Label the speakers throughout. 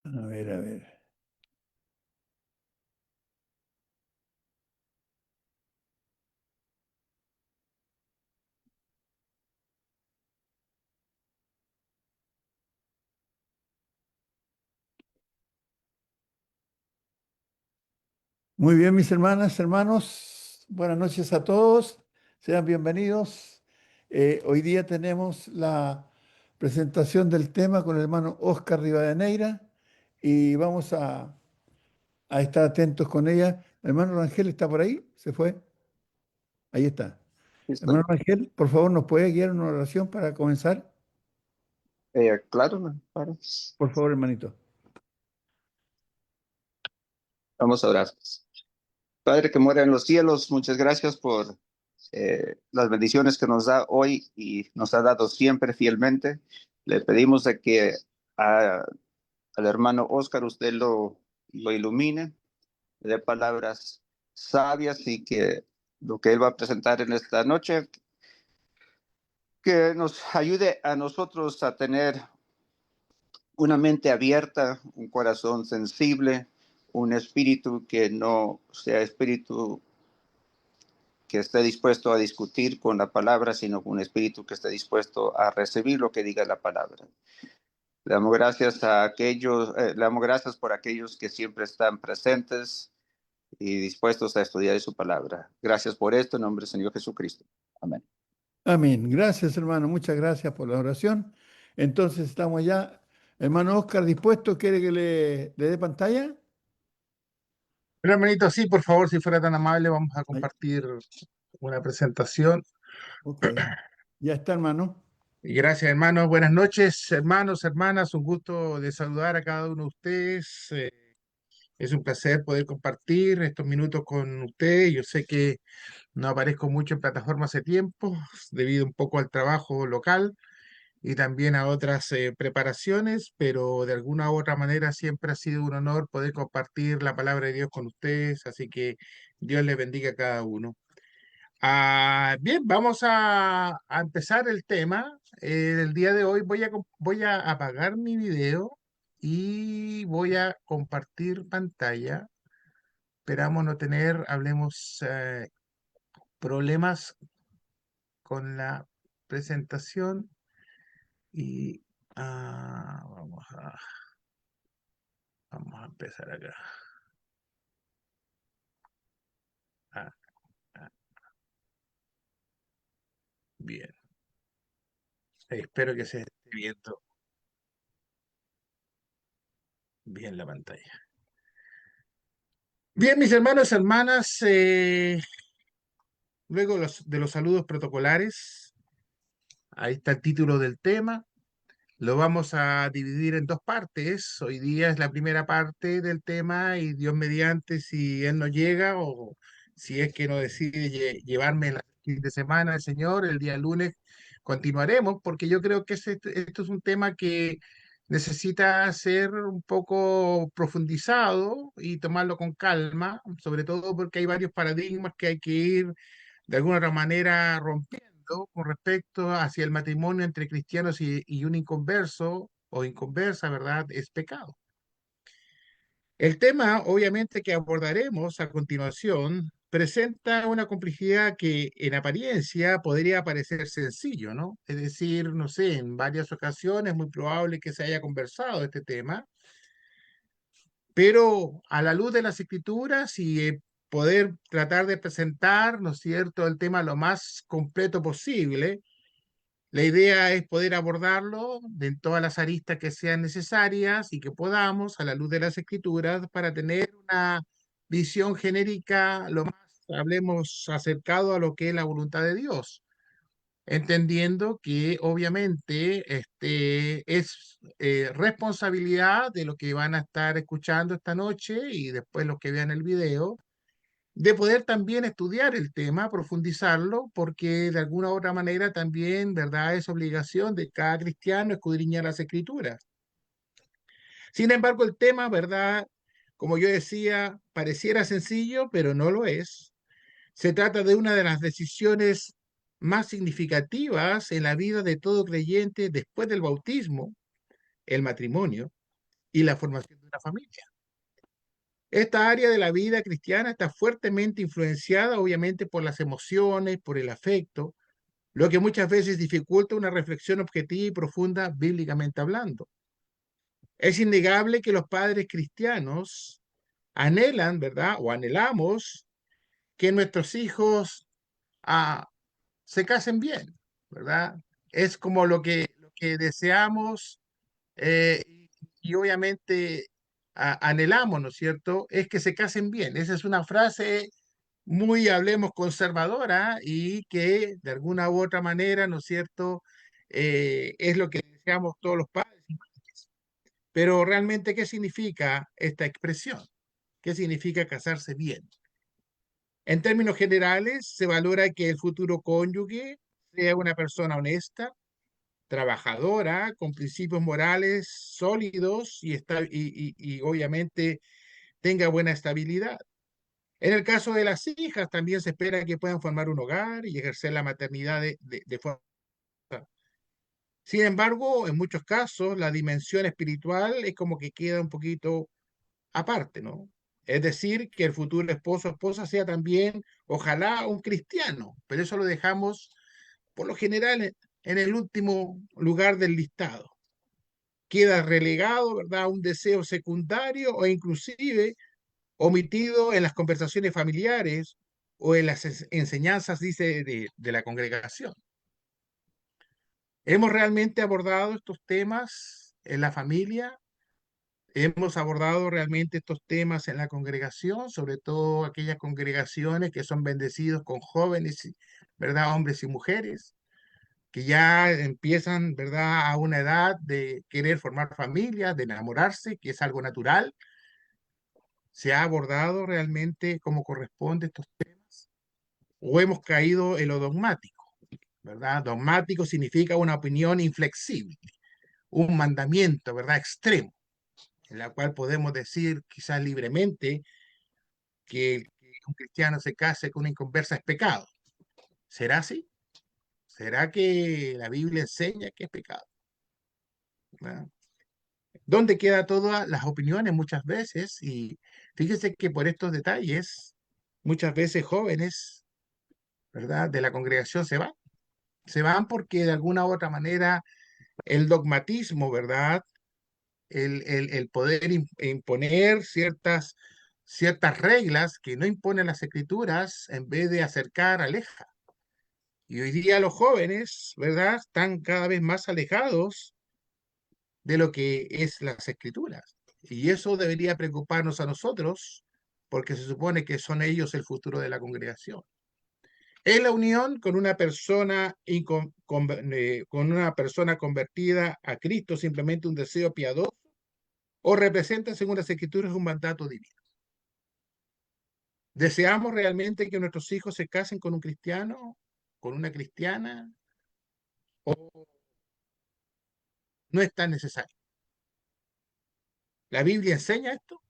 Speaker 1: A ver, a ver. Muy bien, mis hermanas, hermanos. Buenas noches a todos. Sean bienvenidos. Hoy día tenemos la presentación del tema con el hermano Oscar Rivadeneira y vamos a estar atentos con ella. Hermano Rangel, ¿está por ahí? ¿Se fue? Ahí está.
Speaker 2: ¿Listo?
Speaker 1: Hermano Rangel, por favor, ¿nos puede guiar en una oración para comenzar?
Speaker 2: Claro, no, claro.
Speaker 1: Por favor, hermanito.
Speaker 2: Vamos a orar. Padre que mora en los cielos, muchas gracias por las bendiciones que nos da hoy y nos ha dado siempre fielmente. Le pedimos de que a- al hermano Oscar usted lo ilumine, le dé palabras sabias y que lo que él va a presentar en esta noche, que nos ayude a nosotros a tener una mente abierta, un corazón sensible, un espíritu que no sea espíritu que esté dispuesto a discutir con la palabra, sino un espíritu que esté dispuesto a recibir lo que diga la palabra. Le damos gracias por aquellos que siempre están presentes y dispuestos a estudiar su palabra. Gracias por esto, en nombre del Señor Jesucristo. Amén.
Speaker 1: Amén. Gracias, hermano. Muchas gracias por la oración. Entonces estamos ya. Hermano Oscar, ¿dispuesto? ¿Quiere que le dé pantalla?
Speaker 3: Pero hermanito, sí, por favor, si fuera tan amable, vamos a
Speaker 1: Ahí.
Speaker 3: compartir una presentación.
Speaker 1: Ok. Ya está, hermano.
Speaker 3: Y gracias, hermanos. Buenas noches, hermanos, hermanas. Un gusto de saludar a cada uno de ustedes. Es un placer poder compartir estos minutos con ustedes. Yo sé que no aparezco mucho en plataforma hace tiempo, debido un poco al trabajo local y también a otras preparaciones, pero de alguna u otra manera siempre ha sido un honor poder compartir la palabra de Dios con ustedes. Así que Dios les bendiga a cada uno. Bien, vamos a empezar el tema. El día de hoy voy a apagar mi video y voy a compartir pantalla. Esperamos no tener, hablemos, problemas con la presentación y vamos a empezar acá. Ah, ah, bien, espero que se esté viendo bien la pantalla. Bien, mis hermanos y hermanas, luego de los saludos protocolares, ahí está el título del tema. Lo vamos a dividir en dos partes. Hoy día es la primera parte del tema y Dios mediante, si Él no llega o si es que no decide llevarme el fin de semana el Señor, el día lunes continuaremos, porque yo creo que esto es un tema que necesita ser un poco profundizado y tomarlo con calma, sobre todo porque hay varios paradigmas que hay que ir de alguna otra manera rompiendo con respecto hacia el matrimonio entre cristianos y un inconverso o inconversa, ¿verdad? Es pecado. El tema, obviamente, que abordaremos a continuación presenta una complejidad que en apariencia podría parecer sencillo, ¿no? Es decir, no sé, en varias ocasiones es muy probable que se haya conversado este tema, pero a la luz de las escrituras y poder tratar de presentar, ¿no es cierto?, el tema lo más completo posible. La idea es poder abordarlo en todas las aristas que sean necesarias y que podamos a la luz de las escrituras para tener una visión genérica lo más, hablemos, acercado a lo que es la voluntad de Dios, entendiendo que obviamente es responsabilidad de los que van a estar escuchando esta noche y después los que vean el video, de poder también estudiar el tema, profundizarlo, porque de alguna u otra manera también, ¿verdad? Es obligación de cada cristiano escudriñar las escrituras. Sin embargo, el tema, ¿verdad? Como yo decía, pareciera sencillo, pero no lo es. Se trata de una de las decisiones más significativas en la vida de todo creyente después del bautismo, el matrimonio. y la formación de una familia. Esta área de la vida cristiana está fuertemente influenciada, obviamente, por las emociones, por el afecto, lo que muchas veces dificulta una reflexión objetiva y profunda bíblicamente hablando. Es innegable que los padres cristianos anhelan, ¿verdad? O anhelamos que nuestros hijos ah, se casen bien, ¿verdad? Es como lo que deseamos y obviamente anhelamos, ¿no es cierto? Es que se casen bien. Esa es una frase muy, hablemos, conservadora y que de alguna u otra manera, ¿no es cierto? Es lo que deseamos todos los padres y madres. Pero realmente, ¿qué significa esta expresión? ¿Qué significa casarse bien? En términos generales, se valora que el futuro cónyuge sea una persona honesta, trabajadora, con principios morales sólidos y obviamente tenga buena estabilidad. En el caso de las hijas, también se espera que puedan formar un hogar y ejercer la maternidad de forma. Sin embargo, en muchos casos, la dimensión espiritual es como que queda un poquito aparte, ¿no? Es decir, que el futuro esposo o esposa sea también, ojalá, un cristiano, pero eso lo dejamos por lo general en el último lugar del listado. Queda relegado, ¿verdad?, a un deseo secundario o inclusive omitido en las conversaciones familiares o en las enseñanzas, dice, de la congregación. ¿Hemos realmente abordado estos temas en la familia? ¿Hemos abordado realmente estos temas en la congregación, sobre todo aquellas congregaciones que son bendecidos con jóvenes, ¿verdad? Hombres y mujeres, que ya empiezan, ¿verdad?, a una edad de querer formar familia, de enamorarse, que es algo natural. ¿Se ha abordado realmente como corresponde estos temas? ¿O hemos caído en lo dogmático? ¿Verdad? Dogmático significa una opinión inflexible, un mandamiento, ¿verdad?, extremo, en la cual podemos decir quizás libremente que un cristiano se case con una inconversa es pecado. ¿Será así? ¿Será que la Biblia enseña que es pecado? ¿Verdad? ¿Dónde quedan todas las opiniones muchas veces? Y fíjese que por estos detalles, muchas veces jóvenes, ¿verdad?, de la congregación se van. Se van porque de alguna u otra manera el dogmatismo, ¿verdad? El poder imponer ciertas reglas que no imponen las escrituras, en vez de acercar, aleja. Y hoy día los jóvenes, ¿verdad?, están cada vez más alejados de lo que es las escrituras. Y eso debería preocuparnos a nosotros, porque se supone que son ellos el futuro de la congregación. ¿Es la unión con una persona con una persona convertida a Cristo simplemente un deseo piadoso o representa, según las escrituras, un mandato divino? ¿Deseamos realmente que nuestros hijos se casen con un cristiano, con una cristiana, o no es tan necesario? ¿La Biblia enseña esto?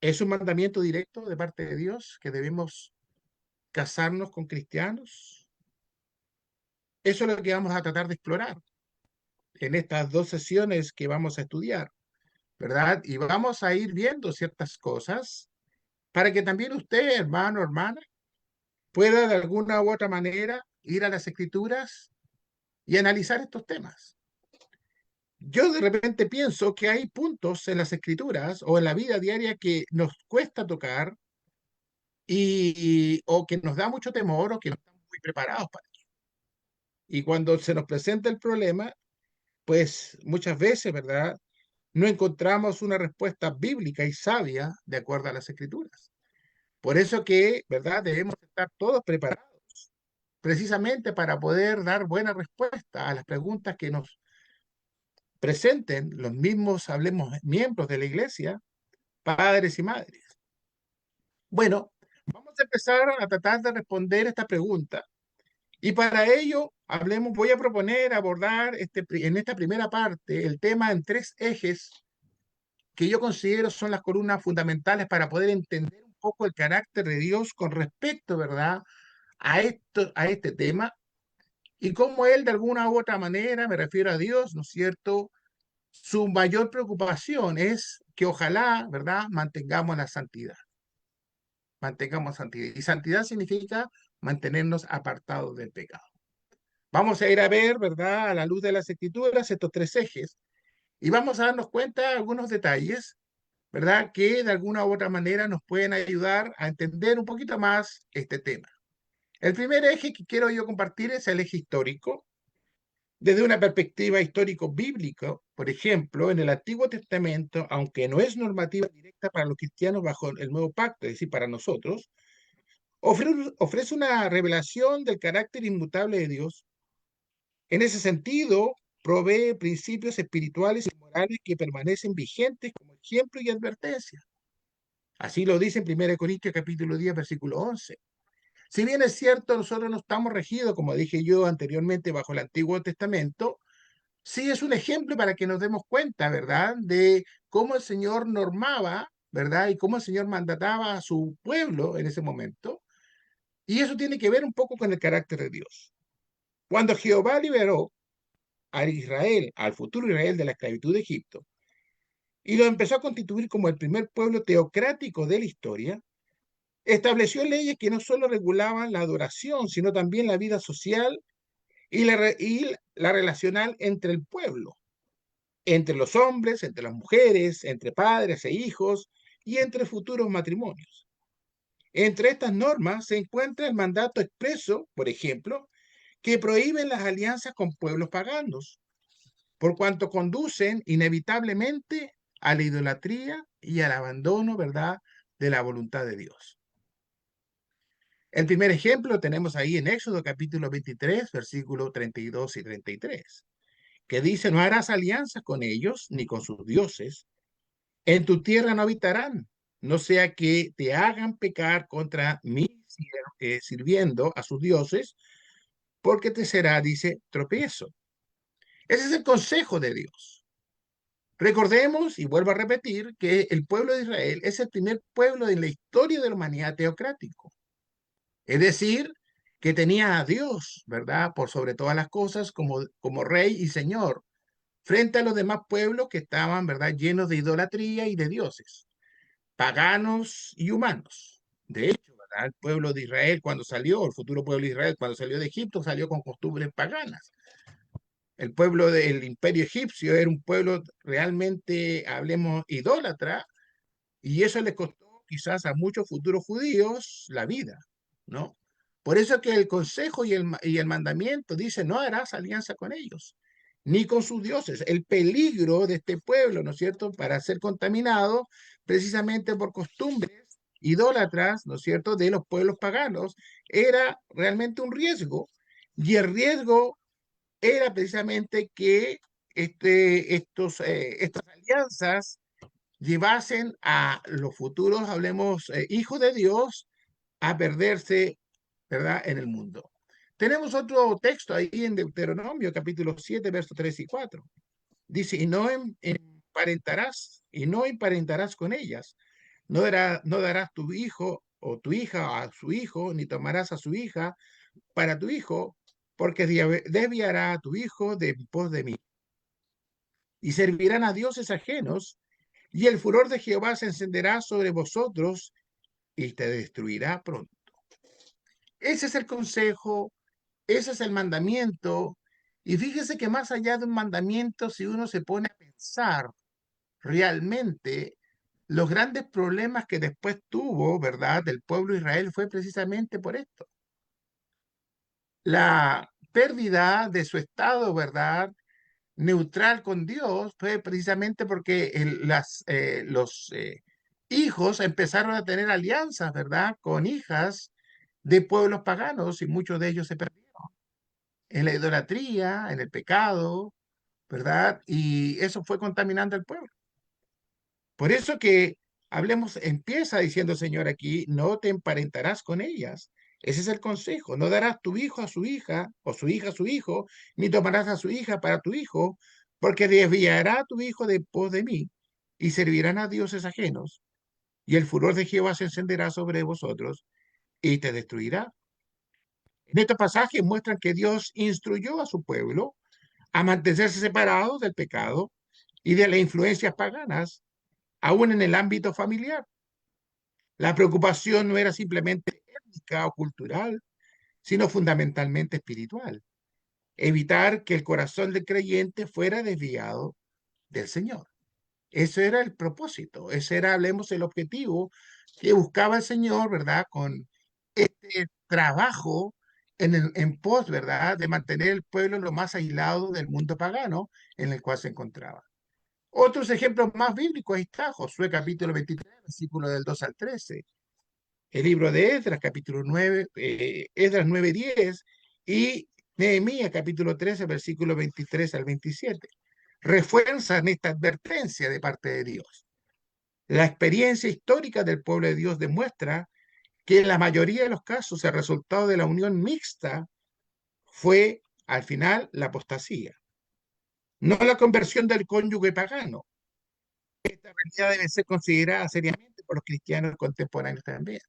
Speaker 3: ¿Es un mandamiento directo de parte de Dios que debemos casarnos con cristianos? Eso es lo que vamos a tratar de explorar en estas dos sesiones que vamos a estudiar, ¿verdad? Y vamos a ir viendo ciertas cosas para que también usted, hermano, hermana, pueda de alguna u otra manera ir a las escrituras y analizar estos temas. Yo de repente pienso que hay puntos en las escrituras o en la vida diaria que nos cuesta tocar o que nos da mucho temor o que no estamos muy preparados para ello. Y cuando se nos presenta el problema, pues muchas veces, ¿verdad?, no encontramos una respuesta bíblica y sabia de acuerdo a las escrituras. Por eso que, ¿verdad?, debemos estar todos preparados precisamente para poder dar buena respuesta a las preguntas que nos presenten los mismos, hablemos, miembros de la iglesia, padres y madres. Bueno, vamos a empezar a tratar de responder esta pregunta. Y para ello, hablemos, voy a proponer abordar en esta primera parte el tema en tres ejes que yo considero son las columnas fundamentales para poder entender un poco el carácter de Dios con respecto, ¿verdad?, a este tema y cómo Él de alguna u otra manera, me refiero a Dios, ¿no es cierto?, su mayor preocupación es que ojalá, ¿verdad?, mantengamos la santidad. Mantengamos santidad. Y santidad significa mantenernos apartados del pecado. Vamos a ir a ver, ¿verdad?, a la luz de las Escrituras, estos tres ejes, y vamos a darnos cuenta de algunos detalles, ¿verdad?, que de alguna u otra manera nos pueden ayudar a entender un poquito más este tema. El primer eje que quiero yo compartir es el eje histórico. Desde una perspectiva histórico-bíblica, por ejemplo, en el Antiguo Testamento, aunque no es normativa directa para los cristianos bajo el Nuevo Pacto, es decir, para nosotros, ofrece una revelación del carácter inmutable de Dios. En ese sentido, provee principios espirituales y morales que permanecen vigentes como ejemplo y advertencia. Así lo dice en 1 Corintios capítulo 10, versículo 11. Si bien es cierto, nosotros no estamos regidos, como dije yo anteriormente, bajo el Antiguo Testamento, sí es un ejemplo para que nos demos cuenta, ¿verdad?, de cómo el Señor normaba, ¿verdad?, y cómo el Señor mandataba a su pueblo en ese momento. Y eso tiene que ver un poco con el carácter de Dios. Cuando Jehová liberó a Israel, al futuro Israel de la esclavitud de Egipto, y lo empezó a constituir como el primer pueblo teocrático de la historia, estableció leyes que no solo regulaban la adoración, sino también la vida social y la relacional entre el pueblo, entre los hombres, entre las mujeres, entre padres e hijos y entre futuros matrimonios. Entre estas normas se encuentra el mandato expreso, por ejemplo, que prohíben las alianzas con pueblos paganos, por cuanto conducen inevitablemente a la idolatría y al abandono, ¿verdad?, de la voluntad de Dios. El primer ejemplo tenemos ahí en Éxodo capítulo 23, versículos 32 y 33, que dice: no harás alianzas con ellos ni con sus dioses, en tu tierra no habitarán, no sea que te hagan pecar contra mí sirviendo a sus dioses, porque te será, dice, tropiezo. Ese es el consejo de Dios. Recordemos, y vuelvo a repetir, que el pueblo de Israel es el primer pueblo en la historia de la humanidad teocrático. Es decir, que tenía a Dios, ¿verdad?, por sobre todas las cosas como rey y señor, frente a los demás pueblos que estaban, ¿verdad?, llenos de idolatría y de dioses, paganos y humanos. De hecho, ¿verdad?, el pueblo de Israel cuando salió, el futuro pueblo de Israel cuando salió de Egipto, salió con costumbres paganas. El pueblo del imperio egipcio era un pueblo realmente, hablemos, idólatra, y eso le costó quizás a muchos futuros judíos la vida, ¿no? Por eso que el consejo y el mandamiento dice: no harás alianza con ellos, ni con sus dioses. El peligro de este pueblo, ¿no es cierto?, para ser contaminado precisamente por costumbres idólatras, ¿no es cierto?, de los pueblos paganos, era realmente un riesgo. Y el riesgo era precisamente que estas alianzas llevasen a los futuros, hablemos, hijos de Dios, a perderse, ¿verdad?, en el mundo. Tenemos otro texto ahí en Deuteronomio, capítulo 7, versos 3 y 4. Dice: y no emparentarás con ellas. No darás tu hijo o tu hija a su hijo, ni tomarás a su hija para tu hijo, porque desviará a tu hijo de pos de mí. Y servirán a dioses ajenos, y el furor de Jehová se encenderá sobre vosotros y te destruirá pronto. Ese es el consejo, ese es el mandamiento. Y fíjese que más allá de un mandamiento, si uno se pone a pensar realmente, los grandes problemas que después tuvo, ¿verdad?, del pueblo de Israel fue precisamente por esto. La pérdida de su estado, ¿verdad?, neutral con Dios fue precisamente porque los hijos empezaron a tener alianzas, ¿verdad?, con hijas de pueblos paganos, y muchos de ellos se perdieron en la idolatría, en el pecado, ¿verdad? Y eso fue contaminando al pueblo. Por eso que empieza diciendo el Señor aquí: no te emparentarás con ellas. Ese es el consejo: no darás tu hijo a su hija, o su hija a su hijo, ni tomarás a su hija para tu hijo, porque desviará a tu hijo de pos de mí, y servirán a dioses ajenos, y el furor de Jehová se encenderá sobre vosotros, y te destruirá. En estos pasajes muestran que Dios instruyó a su pueblo a mantenerse separados del pecado y de las influencias paganas, aún en el ámbito familiar. La preocupación no era simplemente étnica o cultural, sino fundamentalmente espiritual. Evitar que el corazón del creyente fuera desviado del Señor. Ese era el propósito, ese era, hablemos, el objetivo que buscaba el Señor, ¿verdad? Con este trabajo en pos, ¿verdad? De mantener el pueblo lo más aislado del mundo pagano en el cual se encontraba. Otros ejemplos más bíblicos, ahí está Josué capítulo 23, versículo del 2 al 13. El libro de Esdras, capítulo 9, Esdras 9:10 y Nehemías, capítulo 13, versículo 23 al 27. Refuerzan esta advertencia de parte de Dios. La experiencia histórica del pueblo de Dios demuestra que en la mayoría de los casos el resultado de la unión mixta fue, al final, la apostasía, no la conversión del cónyuge pagano. Esta realidad debe ser considerada seriamente por los cristianos contemporáneos también.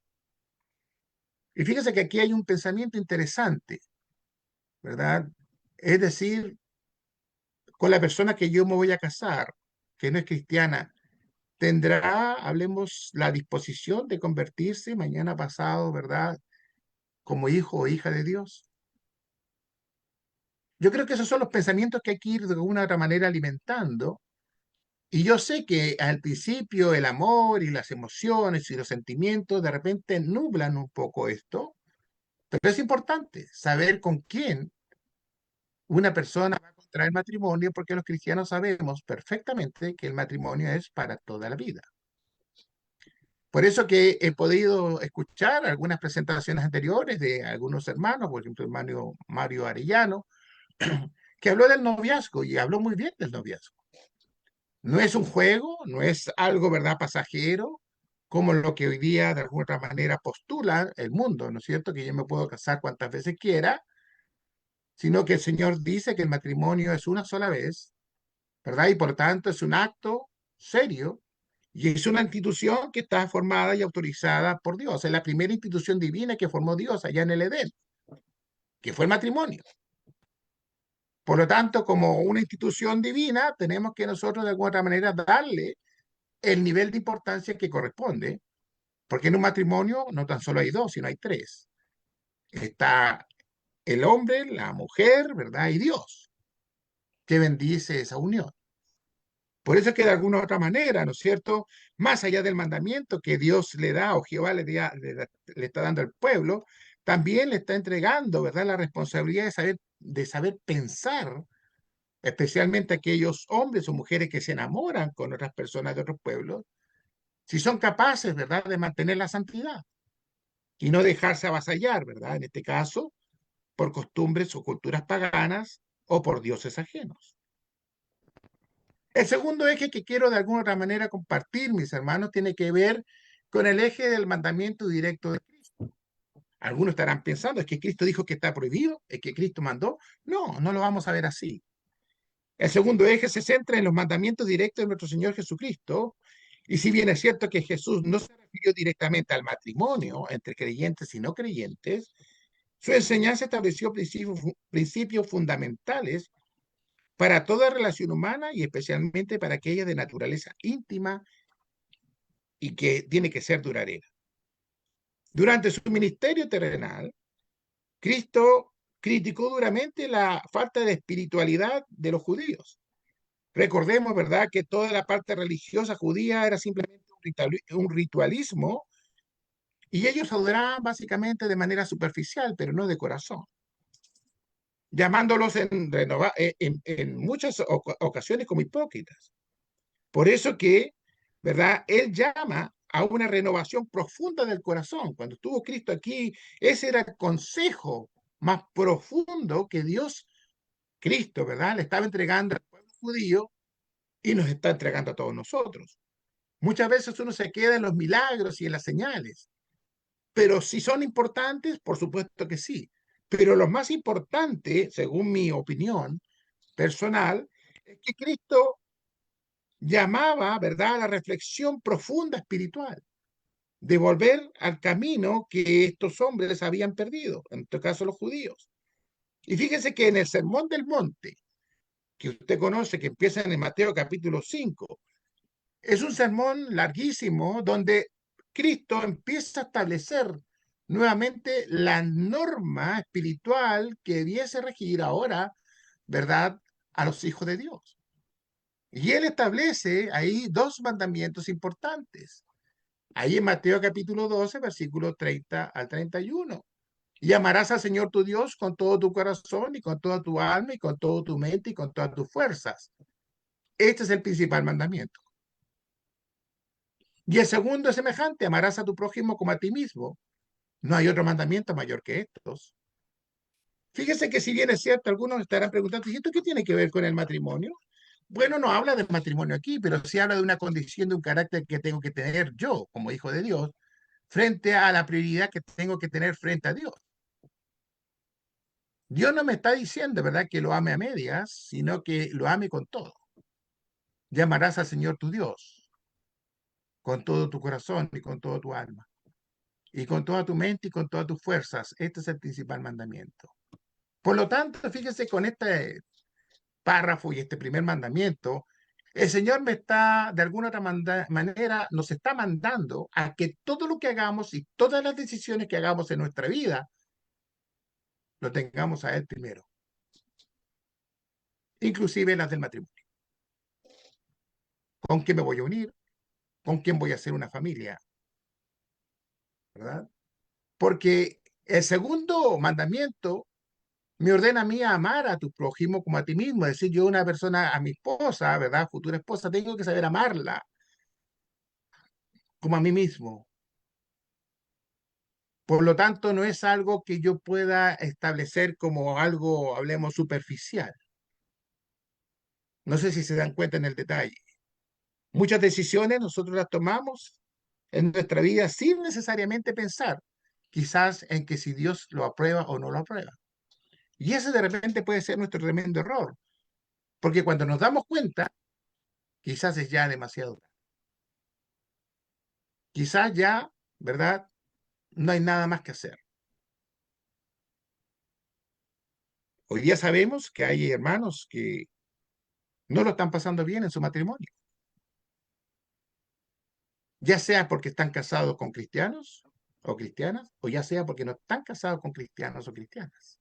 Speaker 3: Y fíjense que aquí hay un pensamiento interesante, ¿verdad? Es decir, con la persona que yo me voy a casar, que no es cristiana, ¿tendrá, hablemos, la disposición de convertirse mañana pasado, ¿verdad? Como hijo o hija de Dios. Yo creo que esos son los pensamientos que hay que ir de alguna u otra manera alimentando. Y yo sé que al principio el amor y las emociones y los sentimientos de repente nublan un poco esto, pero es importante saber con quién una persona va a contraer matrimonio, porque los cristianos sabemos perfectamente que el matrimonio es para toda la vida. Por eso que he podido escuchar algunas presentaciones anteriores de algunos hermanos, por ejemplo, el hermano Mario Arellano, que habló del noviazgo y habló muy bien del noviazgo. No es un juego, no es algo, ¿verdad?, pasajero, como lo que hoy día de alguna otra manera postula el mundo, ¿no es cierto? Que yo me puedo casar cuantas veces quiera, sino que el Señor dice que el matrimonio es una sola vez, ¿verdad? Y por tanto es un acto serio y es una institución que está formada y autorizada por Dios. Es la primera institución divina que formó Dios allá en el Edén, que fue el matrimonio. Por lo tanto, como una institución divina, tenemos que nosotros de alguna otra manera darle el nivel de importancia que corresponde, porque en un matrimonio no tan solo hay dos, sino hay tres. Está el hombre, la mujer, ¿verdad? Y Dios, que bendice esa unión. Por eso es que de alguna u otra manera, ¿no es cierto? Más allá del mandamiento que Dios le da o Jehová le está dando al pueblo, también le está entregando, ¿verdad?, la responsabilidad de saber pensar, especialmente aquellos hombres o mujeres que se enamoran con otras personas de otros pueblos, si son capaces, ¿verdad?, de mantener la santidad y no dejarse avasallar, ¿verdad?, en este caso, por costumbres o culturas paganas o por dioses ajenos. El segundo eje que quiero de alguna otra manera compartir, mis hermanos, tiene que ver con el eje del mandamiento directo de Cristo. Algunos estarán pensando, ¿es que Cristo dijo que está prohibido? ¿Es que Cristo mandó? No, no lo vamos a ver así. El segundo eje se centra en los mandamientos directos de nuestro Señor Jesucristo. Y si bien es cierto que Jesús no se refirió directamente al matrimonio entre creyentes y no creyentes, su enseñanza estableció principios fundamentales para toda relación humana y especialmente para aquella de naturaleza íntima y que tiene que ser duradera. Durante su ministerio terrenal, Cristo criticó duramente la falta de espiritualidad de los judíos. Recordemos, ¿verdad?, que toda la parte religiosa judía era simplemente un ritualismo y ellos adoraban básicamente de manera superficial, pero no de corazón, llamándolos en muchas ocasiones como hipócritas. Por eso que, ¿verdad?, Él llama a una renovación profunda del corazón. Cuando estuvo Cristo aquí, ese era el consejo más profundo que Dios, Cristo, ¿verdad?, le estaba entregando al pueblo judío y nos está entregando a todos nosotros. Muchas veces uno se queda en los milagros y en las señales, pero si son importantes, por supuesto que sí. Pero lo más importante, según mi opinión personal, es que Cristo llamaba, ¿verdad?, a la reflexión profunda espiritual, de volver al camino que estos hombres habían perdido, en este caso los judíos. Y fíjense que en el Sermón del Monte, que usted conoce, que empieza en el Mateo capítulo 5. Es un sermón larguísimo donde Cristo empieza a establecer nuevamente la norma espiritual que debiese regir ahora, ¿verdad?, a los hijos de Dios. Y él establece ahí dos mandamientos importantes. Ahí en Mateo capítulo 12, versículo 30 al 31. Y amarás al Señor tu Dios con todo tu corazón y con toda tu alma y con toda tu mente y con todas tus fuerzas. Este es el principal mandamiento. Y el segundo es semejante, amarás a tu prójimo como a ti mismo. No hay otro mandamiento mayor que estos. Fíjese que si bien es cierto, algunos estarán preguntando, ¿y esto qué tiene que ver con el matrimonio? Bueno, no habla de matrimonio aquí, pero sí habla de una condición, de un carácter que tengo que tener yo como hijo de Dios frente a la prioridad que tengo que tener frente a Dios. Dios no me está diciendo, ¿verdad?, que lo ame a medias, sino que lo ame con todo. Llamarás al Señor tu Dios con todo tu corazón y con toda tu alma, y con toda tu mente y con todas tus fuerzas. Este es el principal mandamiento. Por lo tanto, fíjese, con este párrafo y este primer mandamiento, el Señor me está, de alguna otra manera, nos está mandando a que todo lo que hagamos y todas las decisiones que hagamos en nuestra vida, lo tengamos a Él primero, inclusive las del matrimonio. ¿Con quién me voy a unir? ¿Con quién voy a hacer una familia? ¿Verdad? Porque el segundo mandamiento me ordena a mí a amar a tu prójimo como a ti mismo. Es decir, yo una persona, a mi esposa, ¿verdad?, futura esposa, tengo que saber amarla como a mí mismo. Por lo tanto, no es algo que yo pueda establecer como algo, hablemos, superficial. No sé si se dan cuenta en el detalle. Muchas decisiones nosotros las tomamos en nuestra vida sin necesariamente pensar, quizás en que si Dios lo aprueba o no lo aprueba. Y ese de repente puede ser nuestro tremendo error, porque cuando nos damos cuenta, quizás es ya demasiado tarde. Quizás ya, ¿verdad?, no hay nada más que hacer. Hoy día sabemos que hay hermanos que no lo están pasando bien en su matrimonio, ya sea porque están casados con cristianos o cristianas, o ya sea porque no están casados con cristianos o cristianas.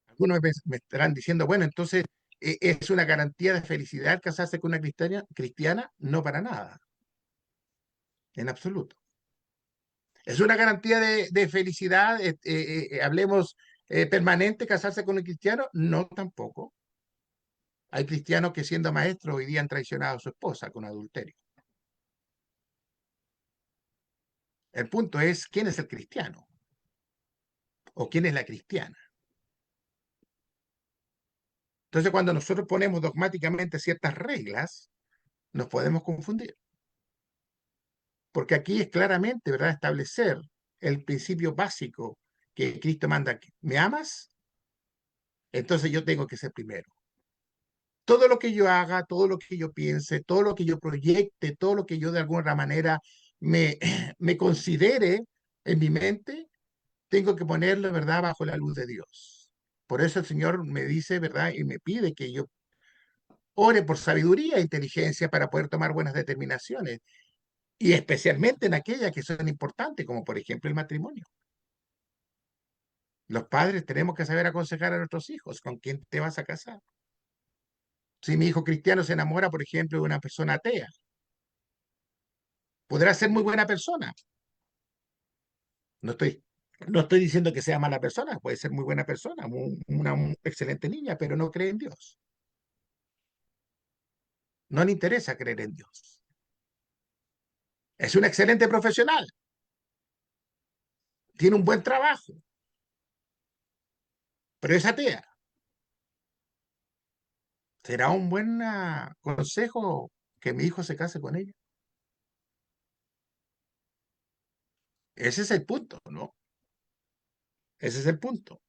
Speaker 3: Algunos me estarán diciendo, bueno, entonces, ¿es una garantía de felicidad casarse con una cristiana? No, para nada, en absoluto. ¿Es una garantía de felicidad, hablemos, permanente, casarse con un cristiano? No, tampoco. Hay cristianos que, siendo maestros, hoy día han traicionado a su esposa con adulterio. El punto es, ¿quién es el cristiano? ¿O quién es la cristiana? Entonces, cuando nosotros ponemos dogmáticamente ciertas reglas, nos podemos confundir. Porque aquí es claramente, ¿verdad?, establecer el principio básico que Cristo manda. ¿Me amas? Entonces yo tengo que ser primero. Todo lo que yo haga, todo lo que yo piense, todo lo que yo proyecte, todo lo que yo de alguna manera me, me considere en mi mente, tengo que ponerlo, ¿verdad?, bajo la luz de Dios. Por eso el Señor me dice, ¿verdad?, y me pide que yo ore por sabiduría e inteligencia para poder tomar buenas determinaciones, y especialmente en aquellas que son importantes, como por ejemplo el matrimonio. Los padres tenemos que saber aconsejar a nuestros hijos con quién te vas a casar. Si mi hijo cristiano se enamora, por ejemplo, de una persona atea, podrá ser muy buena persona. No estoy, no estoy diciendo que sea mala persona, puede ser muy buena persona, una excelente niña, pero no cree en Dios. No le interesa creer en Dios. Es un excelente profesional, tiene un buen trabajo, pero es atea. ¿Será un buen consejo que mi hijo se case con ella? Ese es el punto, ¿no? Ese es el punto.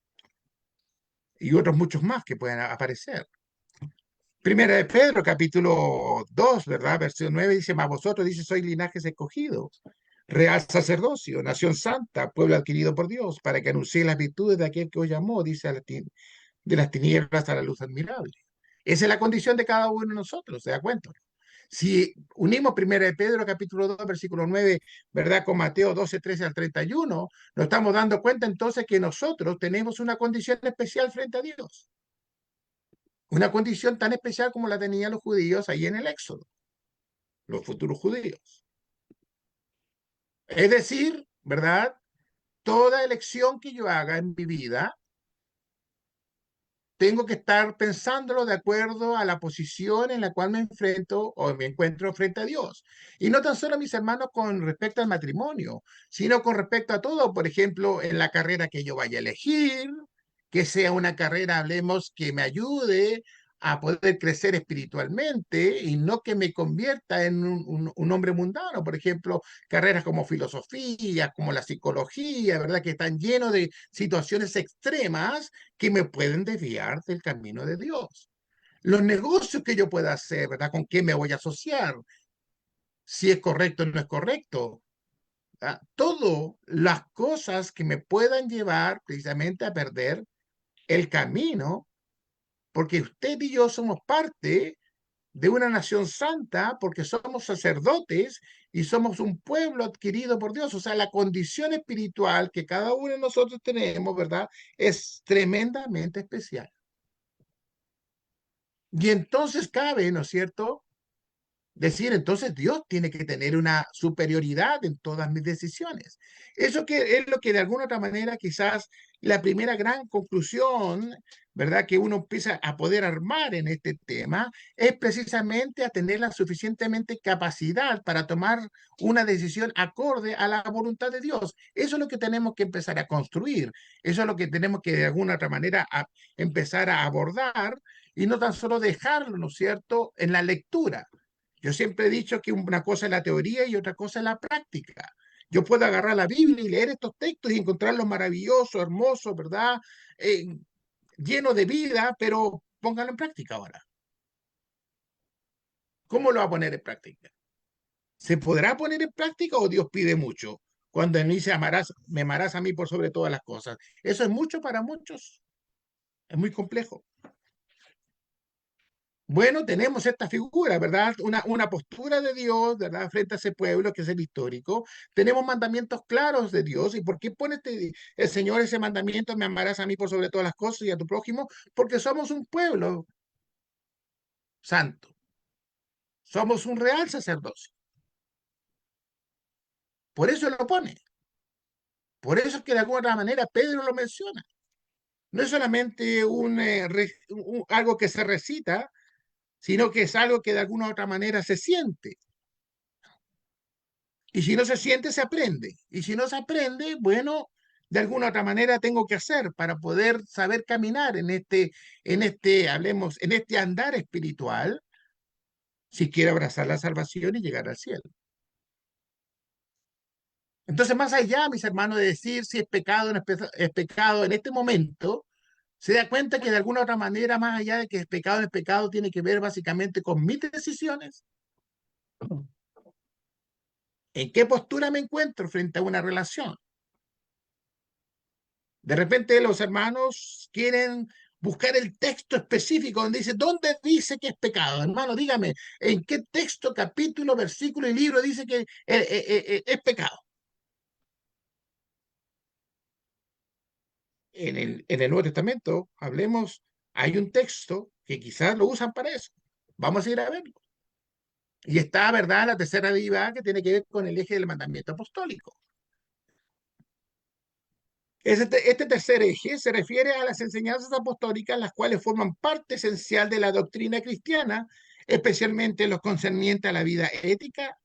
Speaker 3: Y otros muchos más que pueden aparecer. Primera de Pedro, capítulo 2, ¿verdad? Versión 9 dice, mas vosotros, dice, sois linajes escogidos, real sacerdocio, nación santa, pueblo adquirido por Dios, para que anunciéis las virtudes de aquel que os llamó, dice de las tinieblas a la luz admirable. Esa es la condición de cada uno de nosotros, ¿se da cuenta? Si unimos 1 de Pedro capítulo 2, versículo 9, ¿verdad? Con Mateo 12, 13 al 31, nos estamos dando cuenta entonces que nosotros tenemos una condición especial frente a Dios. Una condición tan especial como la tenían los judíos ahí en el Éxodo, los futuros judíos. Es decir, ¿verdad? Toda elección que yo haga en mi vida, tengo que estar pensándolo de acuerdo a la posición en la cual me enfrento o me encuentro frente a Dios. Y no tan solo, mis hermanos, con respecto al matrimonio, sino con respecto a todo, por ejemplo, en la carrera que yo vaya a elegir, que sea una carrera, hablemos, que me ayude a poder crecer espiritualmente y no que me convierta en un hombre mundano. Por ejemplo, carreras como filosofía, como la psicología, ¿verdad? Que están llenos de situaciones extremas que me pueden desviar del camino de Dios. Los negocios que yo pueda hacer, ¿verdad? ¿Con qué me voy a asociar? Si es correcto o no es correcto. ¿Verdad? Todo las cosas que me puedan llevar precisamente a perder el camino, porque usted y yo somos parte de una nación santa, porque somos sacerdotes y somos un pueblo adquirido por Dios. O sea, la condición espiritual que cada uno de nosotros tenemos, ¿verdad? Es tremendamente especial. Y entonces cabe, ¿no es cierto? Decir, entonces Dios tiene que tener una superioridad en todas mis decisiones. Eso que es lo que de alguna otra manera quizás la primera gran conclusión, ¿verdad? Que uno empieza a poder armar en este tema es precisamente a tener la suficientemente capacidad para tomar una decisión acorde a la voluntad de Dios. Eso es lo que tenemos que empezar a construir. Eso es lo que tenemos que de alguna otra manera empezar a abordar y no tan solo dejarlo, ¿no es cierto?, en la lectura. Yo siempre he dicho que una cosa es la teoría y otra cosa es la práctica. Yo puedo agarrar la Biblia y leer estos textos y encontrarlos maravillosos, hermosos, ¿verdad? Eh, Llenos de vida, pero póngalo en práctica ahora. ¿Cómo lo va a poner en práctica? ¿Se podrá poner en práctica o Dios pide mucho? Cuando él dice, me amarás a mí por sobre todas las cosas. Eso es mucho para muchos. Es muy complejo. Bueno, tenemos esta figura, ¿verdad? Una postura de Dios, ¿verdad? Frente a ese pueblo que es el histórico. Tenemos mandamientos claros de Dios. ¿Y por qué pone el Señor ese mandamiento? Me amarás a mí por sobre todas las cosas y a tu prójimo. Porque somos un pueblo santo. Somos un real sacerdocio. Por eso lo pone. Por eso es que de alguna manera Pedro lo menciona. No es solamente algo que se recita, sino que es algo que de alguna otra manera se siente. Y si no se siente, se aprende. Y si no se aprende, bueno, de alguna otra manera tengo que hacer para poder saber caminar hablemos, en este andar espiritual, si quiero abrazar la salvación y llegar al cielo. Entonces, más allá, mis hermanos, de decir si es pecado o no es pecado en este momento, se da cuenta que de alguna otra manera, más allá de que es pecado o no es pecado, tiene que ver básicamente con mis decisiones. ¿En qué postura me encuentro frente a una relación? De repente los hermanos quieren buscar el texto específico donde dice, ¿dónde dice que es pecado? Hermano, dígame, ¿en qué texto, capítulo, versículo y libro dice que es pecado? En el Nuevo Testamento, hablemos, hay un texto que quizás lo usan para eso. Vamos a ir a verlo. Y está, ¿verdad?, la tercera derivada que tiene que ver con el eje del mandamiento apostólico. Este tercer eje se refiere a las enseñanzas apostólicas, las cuales forman parte esencial de la doctrina cristiana, especialmente los concernientes a la vida ética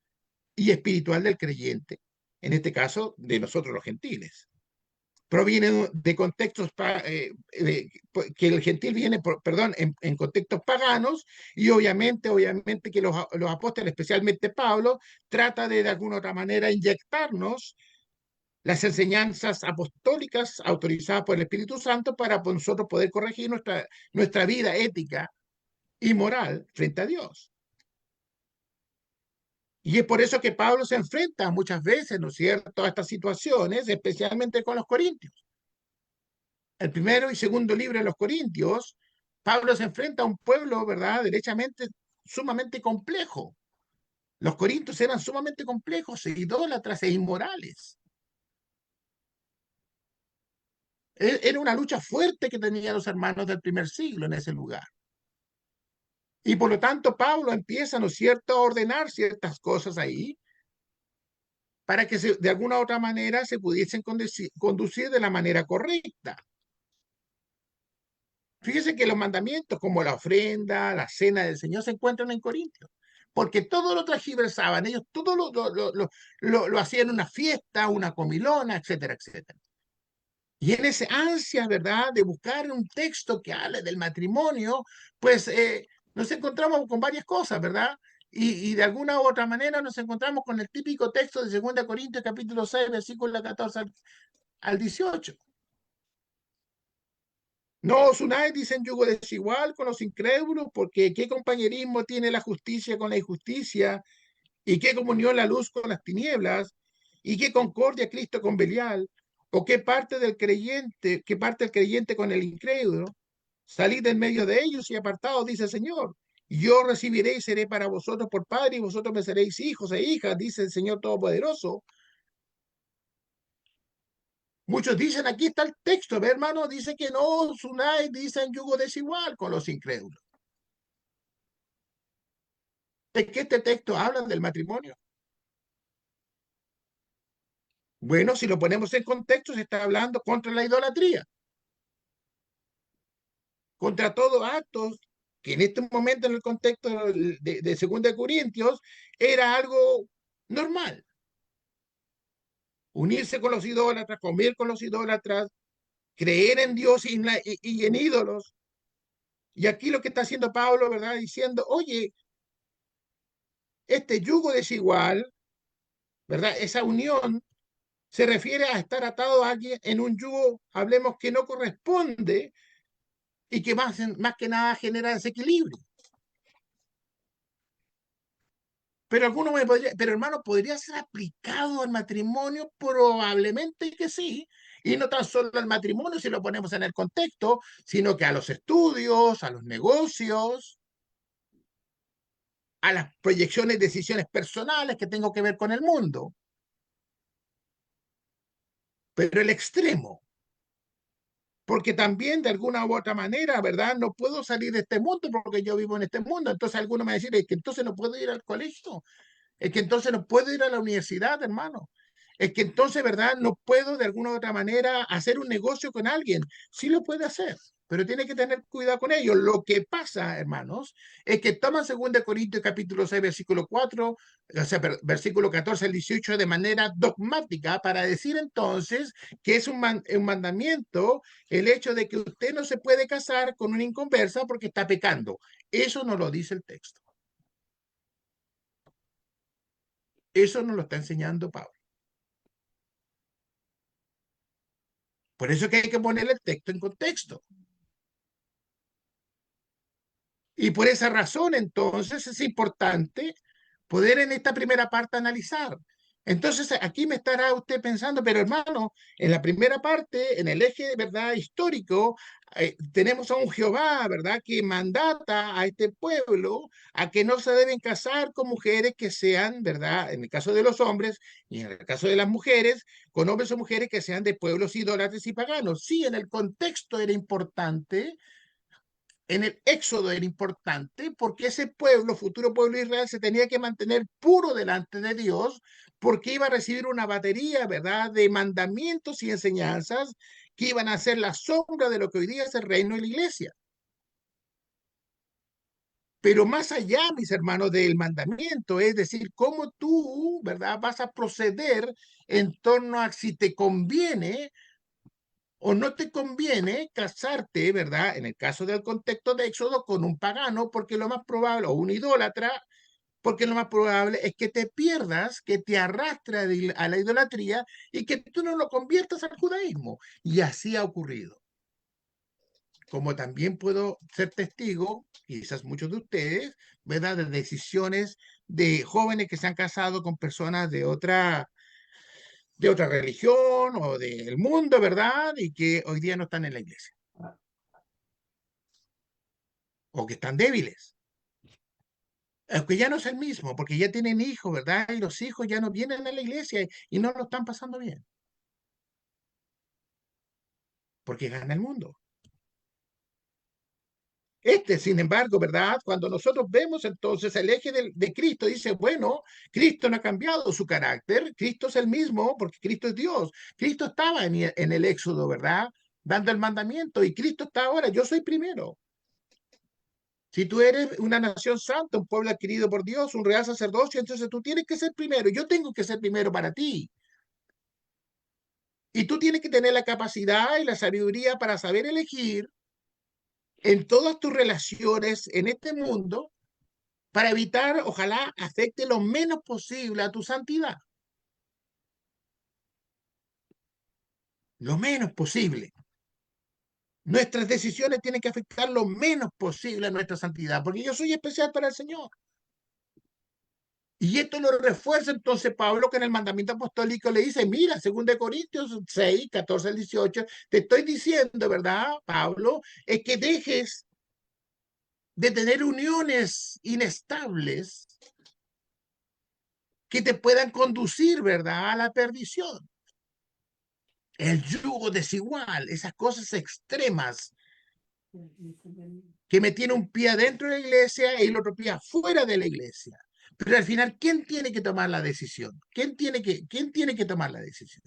Speaker 3: y espiritual del creyente, en este caso de nosotros los gentiles. Proviene de contextos que el gentil viene, en contextos paganos, y obviamente que los apóstoles, especialmente Pablo, trata de alguna otra manera inyectarnos las enseñanzas apostólicas autorizadas por el Espíritu Santo para nosotros poder corregir nuestra vida ética y moral frente a Dios. Y es por eso que Pablo se enfrenta muchas veces, ¿no es cierto?, a estas situaciones, especialmente con los corintios. el primero y segundo libro de los Corintios, Pablo se enfrenta a un pueblo, ¿verdad?, derechamente sumamente complejo. Los corintios eran sumamente complejos, idólatras e inmorales. Era una lucha fuerte que tenían los hermanos del primer siglo en ese lugar. Y por lo tanto, Pablo empieza, ¿no es cierto?, a ordenar ciertas cosas ahí para que de alguna u otra manera se pudiesen conducir de la manera correcta. Fíjese que los mandamientos como la ofrenda, la cena del Señor se encuentran en Corintios, porque todo lo transgiversaban, ellos todo lo hacían una fiesta, una comilona, etcétera, etcétera. Y en ese ansia, ¿verdad?, de buscar un texto que hable del matrimonio, pues nos encontramos con varias cosas, ¿verdad? Y de alguna u otra manera nos encontramos con el típico texto de 2 Corintios capítulo 6, versículo 14 al 18. No os unáis, dicen, yugo desigual con los incrédulos, porque qué compañerismo tiene la justicia con la injusticia, y qué comunión la luz con las tinieblas, y qué concordia Cristo con Belial, o qué parte el creyente con el incrédulo. Salid en medio de ellos y apartados, dice el Señor. Yo recibiré y seré para vosotros por padre, y vosotros me seréis hijos e hijas, dice el Señor Todopoderoso. Muchos dicen, aquí está el texto, ¿ve, hermano? Dice que no os unáis, dicen, yugo desigual con los incrédulos. Es que este texto habla del matrimonio. Bueno, si lo ponemos en contexto, se está hablando contra la idolatría, contra todos actos que en este momento, en el contexto de 2 Corintios, era algo normal. Unirse con los idólatras, comer con los idólatras, creer en Dios y en ídolos. Y aquí lo que está haciendo Pablo, ¿verdad? Diciendo, oye, este yugo desigual, ¿verdad? Esa unión se refiere a estar atado a alguien en un yugo, hablemos, que no corresponde y que más que nada genera desequilibrio. Pero alguno me podría, pero hermano, ¿podría ser aplicado al matrimonio? Probablemente que sí. Y no tan solo al matrimonio si lo ponemos en el contexto, sino que a los estudios, a los negocios, a las proyecciones, decisiones personales que tengo que ver con el mundo. Pero el extremo, porque también de alguna u otra manera, ¿verdad? No puedo salir de este mundo porque yo vivo en este mundo. Entonces alguno me va a decir, es que entonces no puedo ir al colegio, es que entonces no puedo ir a la universidad, hermano. Es que entonces, ¿verdad? No puedo de alguna u otra manera hacer un negocio con alguien. Sí lo puede hacer, pero tiene que tener cuidado con ello. Lo que pasa, hermanos, es que toman 2 Corintios capítulo 6, versículo 4, o sea, versículo 14 al 18 de manera dogmática para decir entonces que es un mandamiento el hecho de que usted no se puede casar con una inconversa porque está pecando. Eso no lo dice el texto. Eso nos lo está enseñando Pablo. Por eso es que hay que poner el texto en contexto. Y por esa razón, entonces, es importante poder en esta primera parte analizar. Entonces, aquí me estará usted pensando, pero hermano, en la primera parte, en el eje, ¿verdad?, histórico, tenemos a un Jehová, ¿verdad?, que mandata a este pueblo a que no se deben casar con mujeres que sean, ¿verdad?, en el caso de los hombres y en el caso de las mujeres, con hombres o mujeres que sean de pueblos idólatras y paganos. Sí, en el contexto era importante, en el éxodo era importante, porque ese pueblo, futuro pueblo de Israel, se tenía que mantener puro delante de Dios, porque iba a recibir una batería, ¿verdad?, de mandamientos y enseñanzas que iban a ser la sombra de lo que hoy día es el reino y la iglesia. Pero más allá, mis hermanos, del mandamiento, es decir, cómo tú, ¿verdad?, vas a proceder en torno a si te conviene o no te conviene casarte, ¿verdad? En el caso del contexto de Éxodo, con un pagano, porque lo más probable, o un idólatra, porque lo más probable es que te pierdas, que te arrastre a la idolatría y que tú no lo conviertas al judaísmo. Y así ha ocurrido. Como también puedo ser testigo, quizás muchos de ustedes, ¿verdad?, de decisiones de jóvenes que se han casado con personas de otra de otra religión o del mundo, ¿verdad? Y que hoy día no están en la iglesia. O que están débiles. Aunque ya no es el mismo, porque ya tienen hijos, ¿verdad? Y los hijos ya no vienen a la iglesia y no lo están pasando bien. Porque gana el mundo. Sin embargo, ¿verdad? Cuando nosotros vemos entonces el eje de Cristo, dice, bueno, Cristo no ha cambiado su carácter, Cristo es el mismo porque Cristo es Dios. Cristo estaba en el Éxodo, ¿verdad? Dando el mandamiento y Cristo está ahora, yo soy primero. Si tú eres una nación santa, un pueblo adquirido por Dios, un real sacerdocio, entonces tú tienes que ser primero. Yo tengo que ser primero para ti. Y tú tienes que tener la capacidad y la sabiduría para saber elegir en todas tus relaciones en este mundo para evitar, ojalá, afecte lo menos posible a tu santidad. Lo menos posible. Nuestras decisiones tienen que afectar lo menos posible a nuestra santidad, porque yo soy especial para el Señor. Y esto lo refuerza entonces Pablo, que en el mandamiento apostólico le dice, mira, 2 Corintios 6, 14 al 18, te estoy diciendo, ¿verdad, Pablo? Es que dejes de tener uniones inestables que te puedan conducir, ¿verdad?, a la perdición. El yugo desigual, esas cosas extremas que me tiene un pie adentro de la iglesia y el otro pie afuera de la iglesia. Pero al final, ¿quién tiene que tomar la decisión? ¿Quién tiene que tomar la decisión?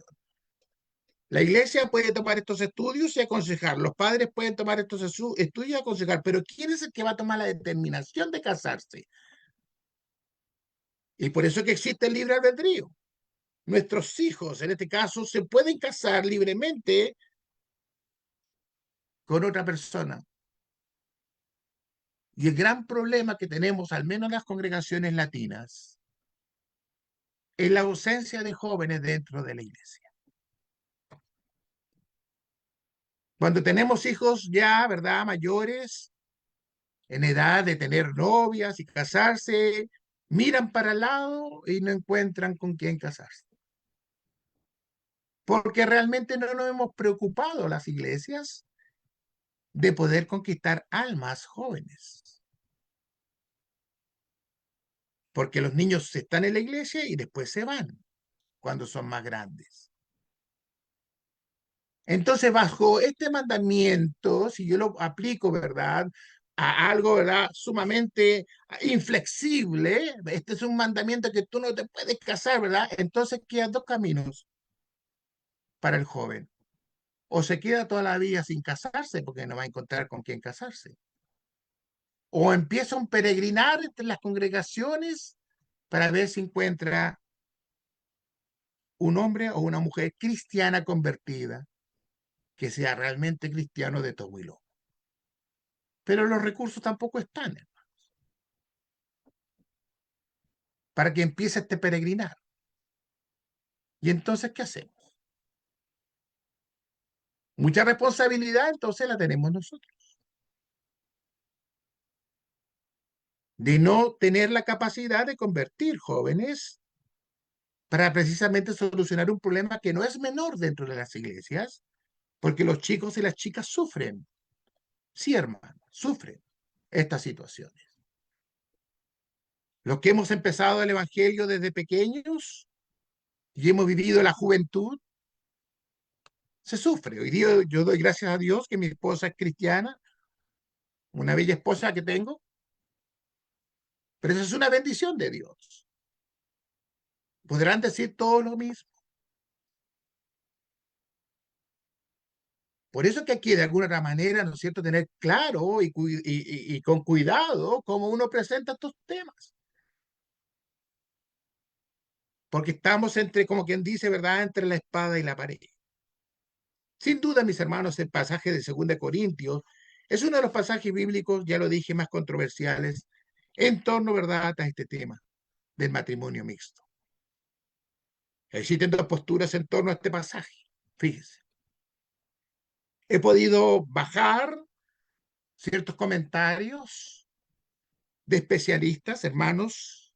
Speaker 3: La iglesia puede tomar estos estudios y aconsejar, los padres pueden tomar estos estudios y aconsejar, pero ¿quién es el que va a tomar la determinación de casarse? Y por eso que existe el libre albedrío. Nuestros hijos, en este caso, se pueden casar libremente con otra persona. Y el gran problema que tenemos, al menos en las congregaciones latinas, es la ausencia de jóvenes dentro de la iglesia. Cuando tenemos hijos ya, ¿verdad?, mayores, en edad de tener novias y casarse, miran para el lado y no encuentran con quién casarse. Porque realmente no nos hemos preocupado las iglesias de poder conquistar almas jóvenes. Porque los niños están en la iglesia y después se van cuando son más grandes. Entonces, bajo este mandamiento, si yo lo aplico, ¿verdad?, a algo, ¿verdad?, sumamente inflexible, este es un mandamiento que tú no te puedes casar, ¿verdad? Entonces quedan dos caminos para el joven. O se queda toda la vida sin casarse porque no va a encontrar con quién casarse. O empieza un peregrinar entre las congregaciones para ver si encuentra un hombre o una mujer cristiana convertida que sea realmente cristiano de todo y lomo. Pero los recursos tampoco están, hermanos, para que empiece este peregrinar. ¿Y entonces qué hacemos? Mucha responsabilidad entonces la tenemos nosotros. De no tener la capacidad de convertir jóvenes para precisamente solucionar un problema que no es menor dentro de las iglesias, porque los chicos y las chicas sufren. Sí, hermano, sufren estas situaciones. Los que hemos empezado el evangelio desde pequeños y hemos vivido la juventud, se sufre. Hoy día yo doy gracias a Dios que mi esposa es cristiana, una bella esposa que tengo, pero eso es una bendición de Dios. Podrán decir todo lo mismo. Por eso que aquí de alguna manera, ¿no es cierto?, tener claro y con cuidado cómo uno presenta estos temas. Porque estamos entre, como quien dice, ¿verdad?, entre la espada y la pared. Sin duda, mis hermanos, el pasaje de 2 Corintios es uno de los pasajes bíblicos, ya lo dije, más controversiales en torno, ¿verdad?, a este tema del matrimonio mixto. Existen dos posturas en torno a este pasaje. Fíjense. He podido bajar ciertos comentarios de especialistas, hermanos,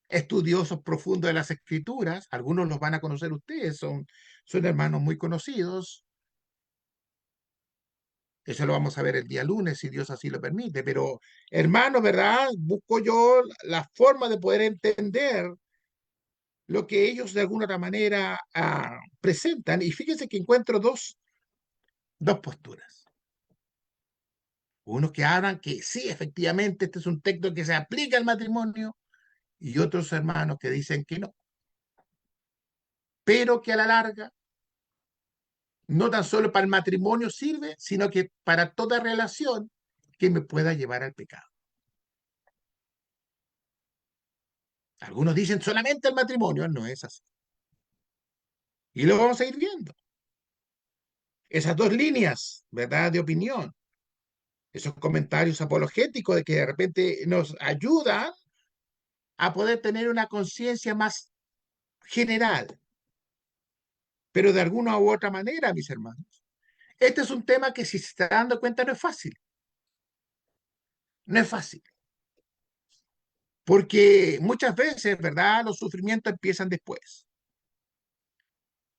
Speaker 3: estudiosos profundos de las Escrituras, algunos los van a conocer ustedes, son hermanos muy conocidos. Eso lo vamos a ver el día lunes, si Dios así lo permite. Pero, hermanos, ¿verdad? Busco yo la forma de poder entender lo que ellos de alguna otra manera presentan. Y fíjense que encuentro dos posturas. Unos que hablan que sí, efectivamente, este es un texto que se aplica al matrimonio, y otros hermanos que dicen que no, pero que a la larga no tan solo para el matrimonio sirve, sino que para toda relación que me pueda llevar al pecado. Algunos dicen solamente el matrimonio, no es así. Y lo vamos a ir viendo. Esas dos líneas, ¿verdad?, de opinión, esos comentarios apologéticos de que de repente nos ayudan a poder tener una conciencia más general, pero de alguna u otra manera, mis hermanos. Este es un tema que, si se está dando cuenta, no es fácil. No es fácil. Porque muchas veces, ¿verdad?, los sufrimientos empiezan después.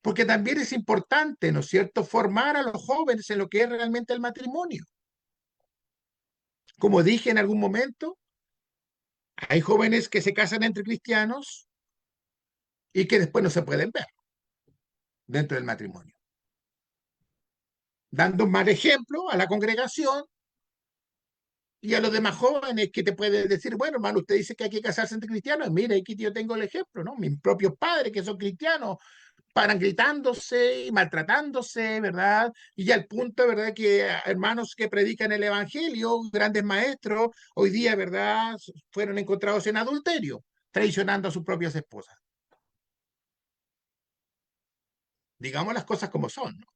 Speaker 3: Porque también es importante, ¿no es cierto?, formar a los jóvenes en lo que es realmente el matrimonio. Como dije en algún momento, hay jóvenes que se casan entre cristianos y que después no se pueden ver dentro del matrimonio. Dando un mal ejemplo a la congregación y a los demás jóvenes que te pueden decir, bueno, hermano, usted dice que hay que casarse entre cristianos. Mire, aquí yo tengo el ejemplo, ¿no? Mis propios padres que son cristianos paran gritándose y maltratándose, ¿verdad? Y al punto, ¿verdad?, que hermanos que predican el evangelio, grandes maestros, hoy día, ¿verdad?, fueron encontrados en adulterio, traicionando a sus propias esposas. Digamos las cosas como son, ¿no?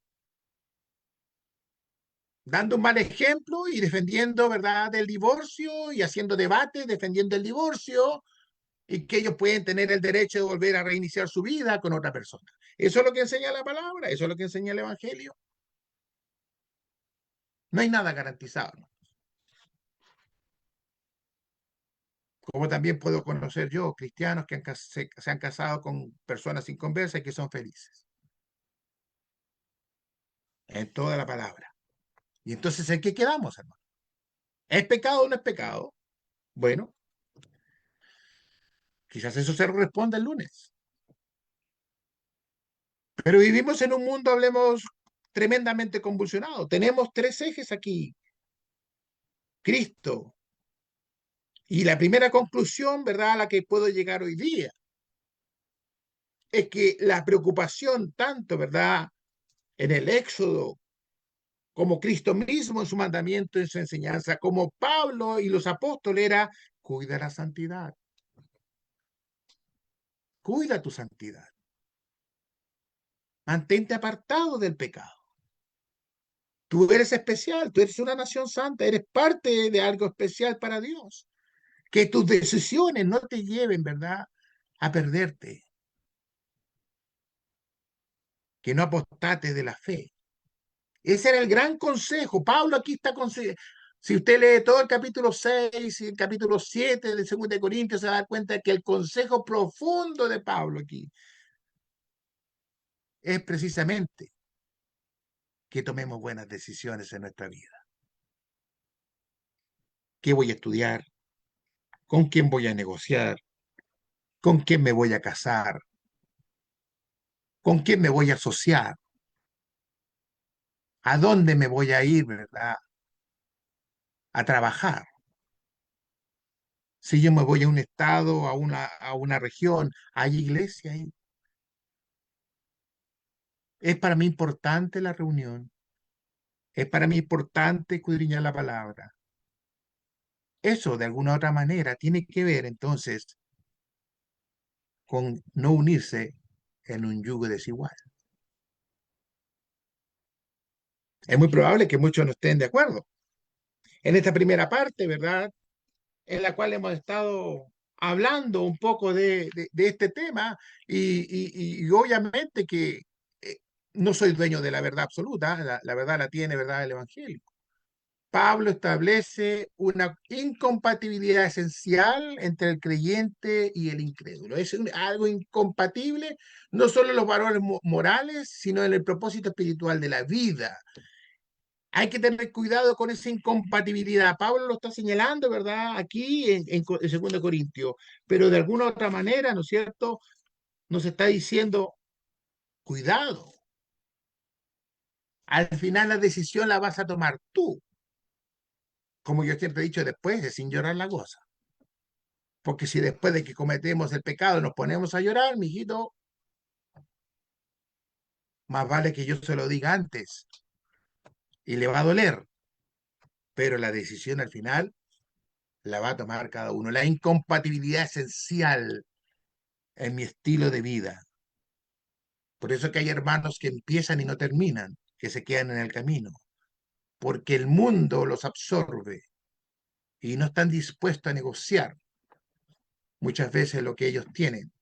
Speaker 3: Dando un mal ejemplo y defendiendo, ¿verdad?, del divorcio y haciendo debate, defendiendo el divorcio y que ellos pueden tener el derecho de volver a reiniciar su vida con otra persona. Eso es lo que enseña la palabra, eso es lo que enseña el evangelio. No hay nada garantizado, ¿no? Como también puedo conocer yo cristianos que se han casado con personas inconversas y que son felices. En toda la palabra. Y entonces, ¿en qué quedamos, hermano? ¿Es pecado o no es pecado? Bueno, quizás eso se responda el lunes. Pero vivimos en un mundo, hablemos, tremendamente convulsionado. Tenemos tres ejes aquí. Cristo. Y la primera conclusión, ¿verdad?, a la que puedo llegar hoy día, es que la preocupación tanto, ¿verdad?, en el Éxodo, como Cristo mismo en su mandamiento, en su enseñanza, como Pablo y los apóstoles, era: cuida la santidad. Cuida tu santidad. Mantente apartado del pecado. Tú eres especial, tú eres una nación santa, eres parte de algo especial para Dios. Que tus decisiones no te lleven, ¿verdad?, a perderte. Que no apostates de la fe. Ese era el gran consejo. Pablo aquí está si usted lee todo el capítulo 6 y el capítulo 7 de 2 de Corintios, se va a dar cuenta de que el consejo profundo de Pablo aquí es precisamente que tomemos buenas decisiones en nuestra vida. ¿Qué voy a estudiar? ¿Con quién voy a negociar? ¿Con quién me voy a casar? ¿Con quién me voy a asociar? ¿A dónde me voy a ir, verdad?, a trabajar. Si yo me voy a un estado, a una región, ¿hay iglesia ahí? Es para mí importante la reunión. Es para mí importante escudriñar la palabra. Eso, de alguna u otra manera, tiene que ver entonces con no unirse en un yugo desigual. Es muy probable que muchos no estén de acuerdo en esta primera parte, ¿verdad?, en la cual hemos estado hablando un poco de este tema y obviamente que no soy dueño de la verdad absoluta, la verdad la tiene, ¿verdad?, el Evangelio. Pablo establece una incompatibilidad esencial entre el creyente y el incrédulo. Es algo incompatible, no solo en los valores morales, sino en el propósito espiritual de la vida. Hay que tener cuidado con esa incompatibilidad. Pablo lo está señalando, ¿verdad? Aquí en 2 Corintios, pero de alguna otra manera, ¿no es cierto? Nos está diciendo, cuidado. Al final la decisión la vas a tomar tú. Como yo siempre he dicho, después de sin llorar la goza. Porque si después de que cometemos el pecado nos ponemos a llorar, mijito, más vale que yo se lo diga antes y le va a doler. Pero la decisión al final la va a tomar cada uno. La incompatibilidad esencial en mi estilo de vida. Por eso que hay hermanos que empiezan y no terminan, que se quedan en el camino. Porque el mundo los absorbe y no están dispuestos a negociar muchas veces lo que ellos tienen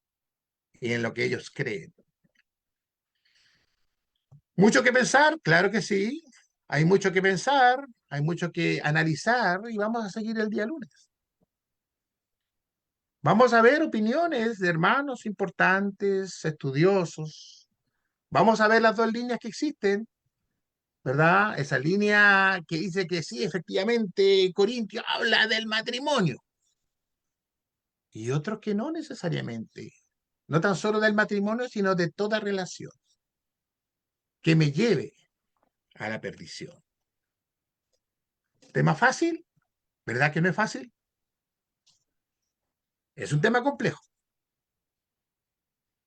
Speaker 3: y en lo que ellos creen. ¿Mucho que pensar? Claro que sí. Hay mucho que pensar, hay mucho que analizar y vamos a seguir el día lunes. Vamos a ver opiniones de hermanos importantes, estudiosos. Vamos a ver las dos líneas que existen, ¿verdad? Esa línea que dice que sí, efectivamente, Corintio habla del matrimonio. Y otros que no necesariamente. No tan solo del matrimonio, sino de toda relación que me lleve a la perdición. ¿Tema fácil? ¿Verdad que no es fácil? Es un tema complejo,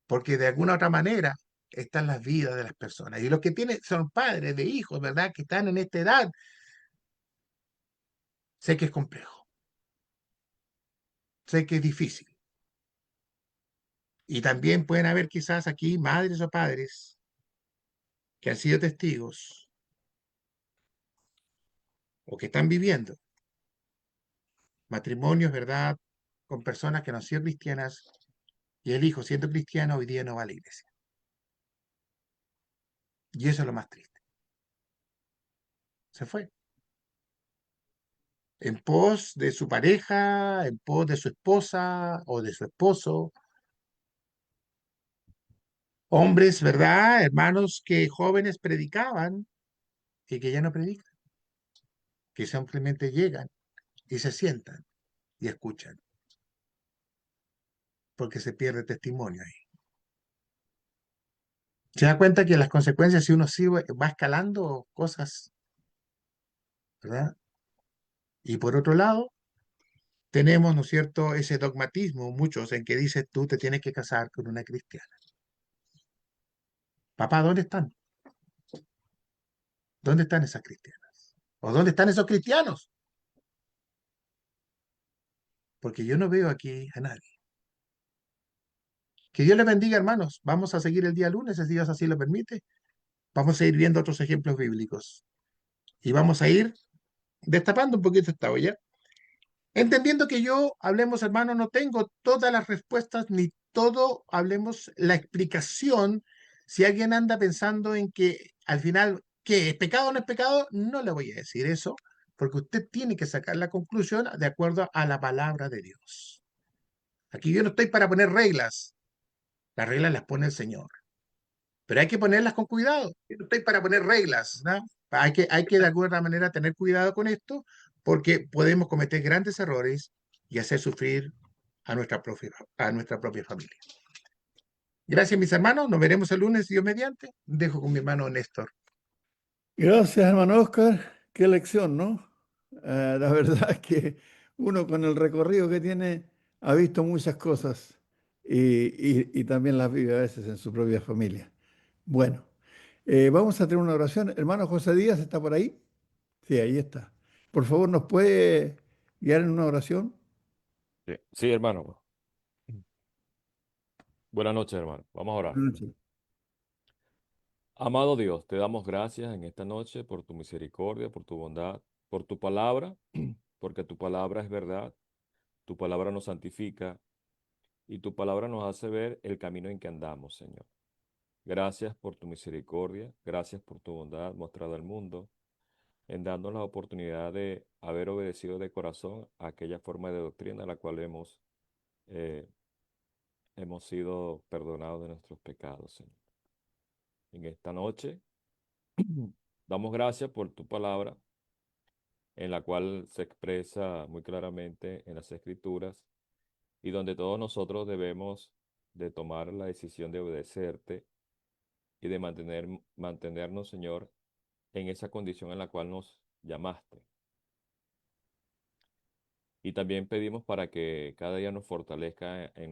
Speaker 3: porque de alguna otra manera están las vidas de las personas. Y los que tienen son padres de hijos, ¿verdad? Que están en esta edad. Sé que es complejo, sé que es difícil. Y también pueden haber quizás aquí madres o padres que han sido testigos o que están viviendo matrimonios, ¿verdad? Con personas que no han sido cristianas y el hijo siendo cristiano hoy día no va a la iglesia. Y eso es lo más triste. Se fue. En pos de su pareja, en pos de su esposa o de su esposo. Hombres, ¿verdad? Hermanos que jóvenes predicaban y que ya no predican, que simplemente llegan y se sientan y escuchan, porque se pierde testimonio ahí. Se da cuenta que las consecuencias, si uno sigue, va escalando cosas, ¿verdad? Y por otro lado, tenemos, ¿no es cierto?, ese dogmatismo, muchos, en que dice tú te tienes que casar con una cristiana. Papá, ¿dónde están? ¿Dónde están esas cristianas? ¿O dónde están esos cristianos? Porque yo no veo aquí a nadie. Que Dios les bendiga, hermanos. Vamos a seguir el día lunes, si Dios así lo permite. Vamos a ir viendo otros ejemplos bíblicos. Y vamos a ir destapando un poquito esta olla. Entendiendo que yo, hablemos, hermano, no tengo todas las respuestas ni todo, hablemos, la explicación. Si alguien anda pensando en que al final, ¿qué es pecado o no es pecado? No le voy a decir eso, porque usted tiene que sacar la conclusión de acuerdo a la palabra de Dios. Aquí yo no estoy para poner reglas, las reglas las pone el Señor, pero hay que ponerlas con cuidado. Yo no estoy para poner reglas, ¿no? Hay que de alguna manera tener cuidado con esto, porque podemos cometer grandes errores y hacer sufrir a nuestra propia familia. Gracias, mis hermanos. Nos veremos el lunes, Dios mediante. Dejo con mi hermano Néstor.
Speaker 1: Gracias, hermano Oscar. Qué lección, ¿no? La verdad es que uno con el recorrido que tiene ha visto muchas cosas y también las vive a veces en su propia familia. Bueno, vamos a tener una oración. Hermano José Díaz, ¿está por ahí? Sí, ahí está. Por favor, ¿nos puede guiar en una oración?
Speaker 4: Sí, sí, hermano. Buenas noches, hermano. Vamos a orar.
Speaker 1: Buenas noches.
Speaker 4: Amado Dios, te damos gracias en esta noche por tu misericordia, por tu bondad, por tu palabra, porque tu palabra es verdad, tu palabra nos santifica y tu palabra nos hace ver el camino en que andamos, Señor. Gracias por tu misericordia, gracias por tu bondad mostrada al mundo. en darnos la oportunidad de haber obedecido de corazón a aquella forma de doctrina a la cual eh, hemos sido perdonados de nuestros pecados, Señor. En esta noche damos gracias por tu palabra, en la cual se expresa muy claramente en las Escrituras y donde todos nosotros debemos de tomar la decisión de obedecerte y de mantenernos, Señor, en esa condición en la cual nos llamaste. Y también pedimos para que cada día nos fortalezca en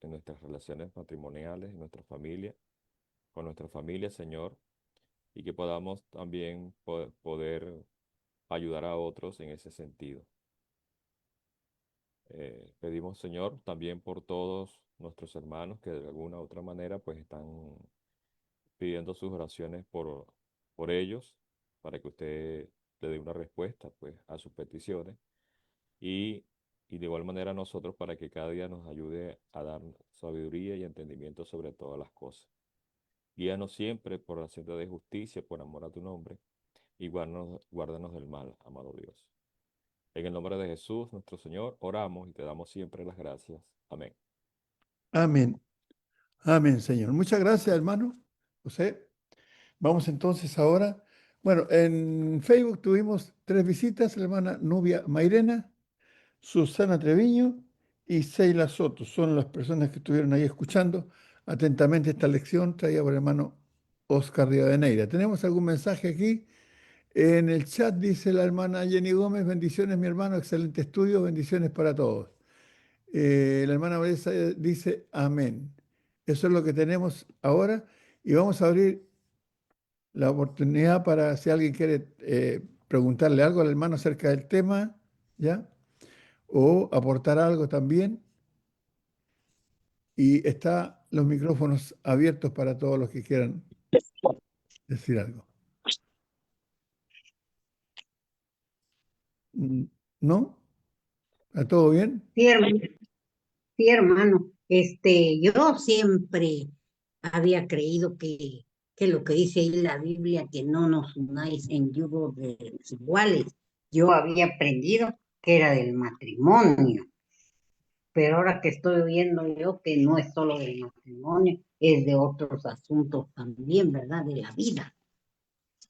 Speaker 4: nuestras relaciones matrimoniales, en nuestra familia, con nuestra familia, Señor, y que podamos también poder ayudar a otros en ese sentido. Pedimos, Señor, también por todos nuestros hermanos que de alguna u otra manera pues están pidiendo sus oraciones por ellos, para que usted le dé una respuesta pues a sus peticiones y, y de igual manera nosotros para que cada día nos ayude a dar sabiduría y entendimiento sobre todas las cosas. Guíanos siempre por la senda de justicia, por amor a tu nombre, y guárdanos del mal, amado Dios. En el nombre de Jesús, nuestro Señor, oramos y te damos siempre las gracias. Amén.
Speaker 1: Amén. Amén, Señor. Muchas gracias, hermano José. Vamos entonces ahora. Bueno, en Facebook tuvimos 3 visitas, la hermana Nubia Mairena, Susana Treviño y Seila Soto. Son las personas que estuvieron ahí escuchando atentamente esta lección traída por el hermano Oscar Rivadeneira. ¿Tenemos algún mensaje aquí? En el chat dice la hermana Jenny Gómez, bendiciones mi hermano, excelente estudio, bendiciones para todos. La hermana Vanessa dice amén. Eso es lo que tenemos ahora y vamos a abrir la oportunidad para si alguien quiere preguntarle algo al hermano acerca del tema, ¿ya? O aportar algo también. Y están los micrófonos abiertos para todos los que quieran decir algo. ¿No? ¿Está todo bien?
Speaker 5: Sí, hermano. Yo siempre había creído que lo que dice ahí la Biblia, que no nos unáis en yugo de desiguales, yo había aprendido que era del matrimonio, pero ahora que estoy viendo yo que no es solo del matrimonio, es de otros asuntos también, ¿verdad? De la vida.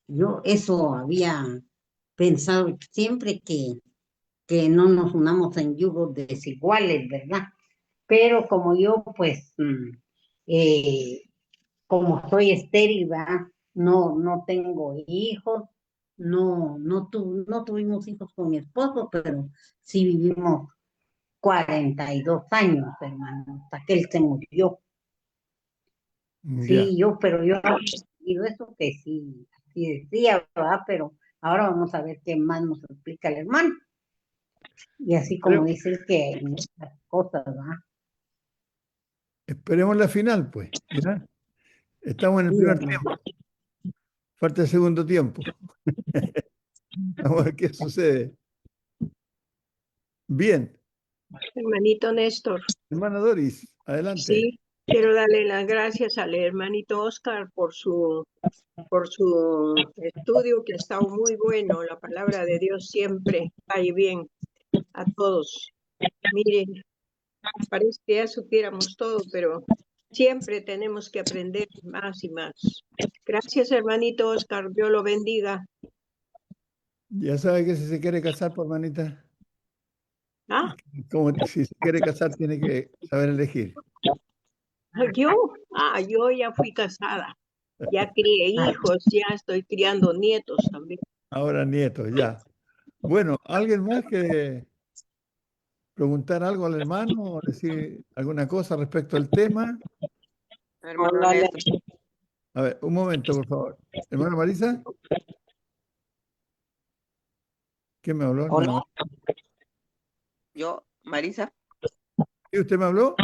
Speaker 5: Yo eso había pensado siempre que no nos unamos en yugos desiguales, ¿verdad? Pero como yo, pues, eh, como soy estéril, ¿verdad? No tengo hijos, no tuvimos hijos con mi esposo, pero sí vivimos 42 años, hermano, hasta que él se murió.
Speaker 1: Ya.
Speaker 5: Sí, pero yo digo eso que sí, así decía, ¿verdad? Pero ahora vamos a ver qué más nos explica el hermano. Y así como dice él que hay muchas cosas, ¿verdad?
Speaker 1: Esperemos la final, pues. ¿Ya? Estamos en el
Speaker 5: Sí,
Speaker 1: primer
Speaker 5: hermano.
Speaker 1: tiempo. Falta el segundo tiempo. Vamos a ver qué sucede. Bien.
Speaker 6: Hermanito Néstor,
Speaker 1: Hermana Doris, adelante.
Speaker 6: sí, quiero darle las gracias al hermanito Oscar por su estudio, que ha estado muy bueno. La palabra de Dios siempre cae bien a todos. Miren, parece que ya supiéramos todo, pero siempre tenemos que aprender más y más. Gracias, hermanito Oscar, Dios lo bendiga.
Speaker 1: Ya sabe que si se quiere casar, pues, hermanita,
Speaker 6: ¿Ah?
Speaker 1: si se quiere casar, tiene que saber elegir.
Speaker 6: Yo ya fui casada, ya crié hijos, ya estoy criando nietos también.
Speaker 1: Ahora nietos, ya. Bueno, ¿alguien más quiere preguntar algo al hermano o decir alguna cosa respecto al tema?
Speaker 7: Hermano
Speaker 6: Hola,
Speaker 7: Néstor,
Speaker 1: A ver, un momento, por favor. Hermana Marisa, ¿quién me habló? Hermana
Speaker 7: hola,
Speaker 1: Marisa.
Speaker 7: yo, Marisa,
Speaker 1: ¿Sí, usted me habló?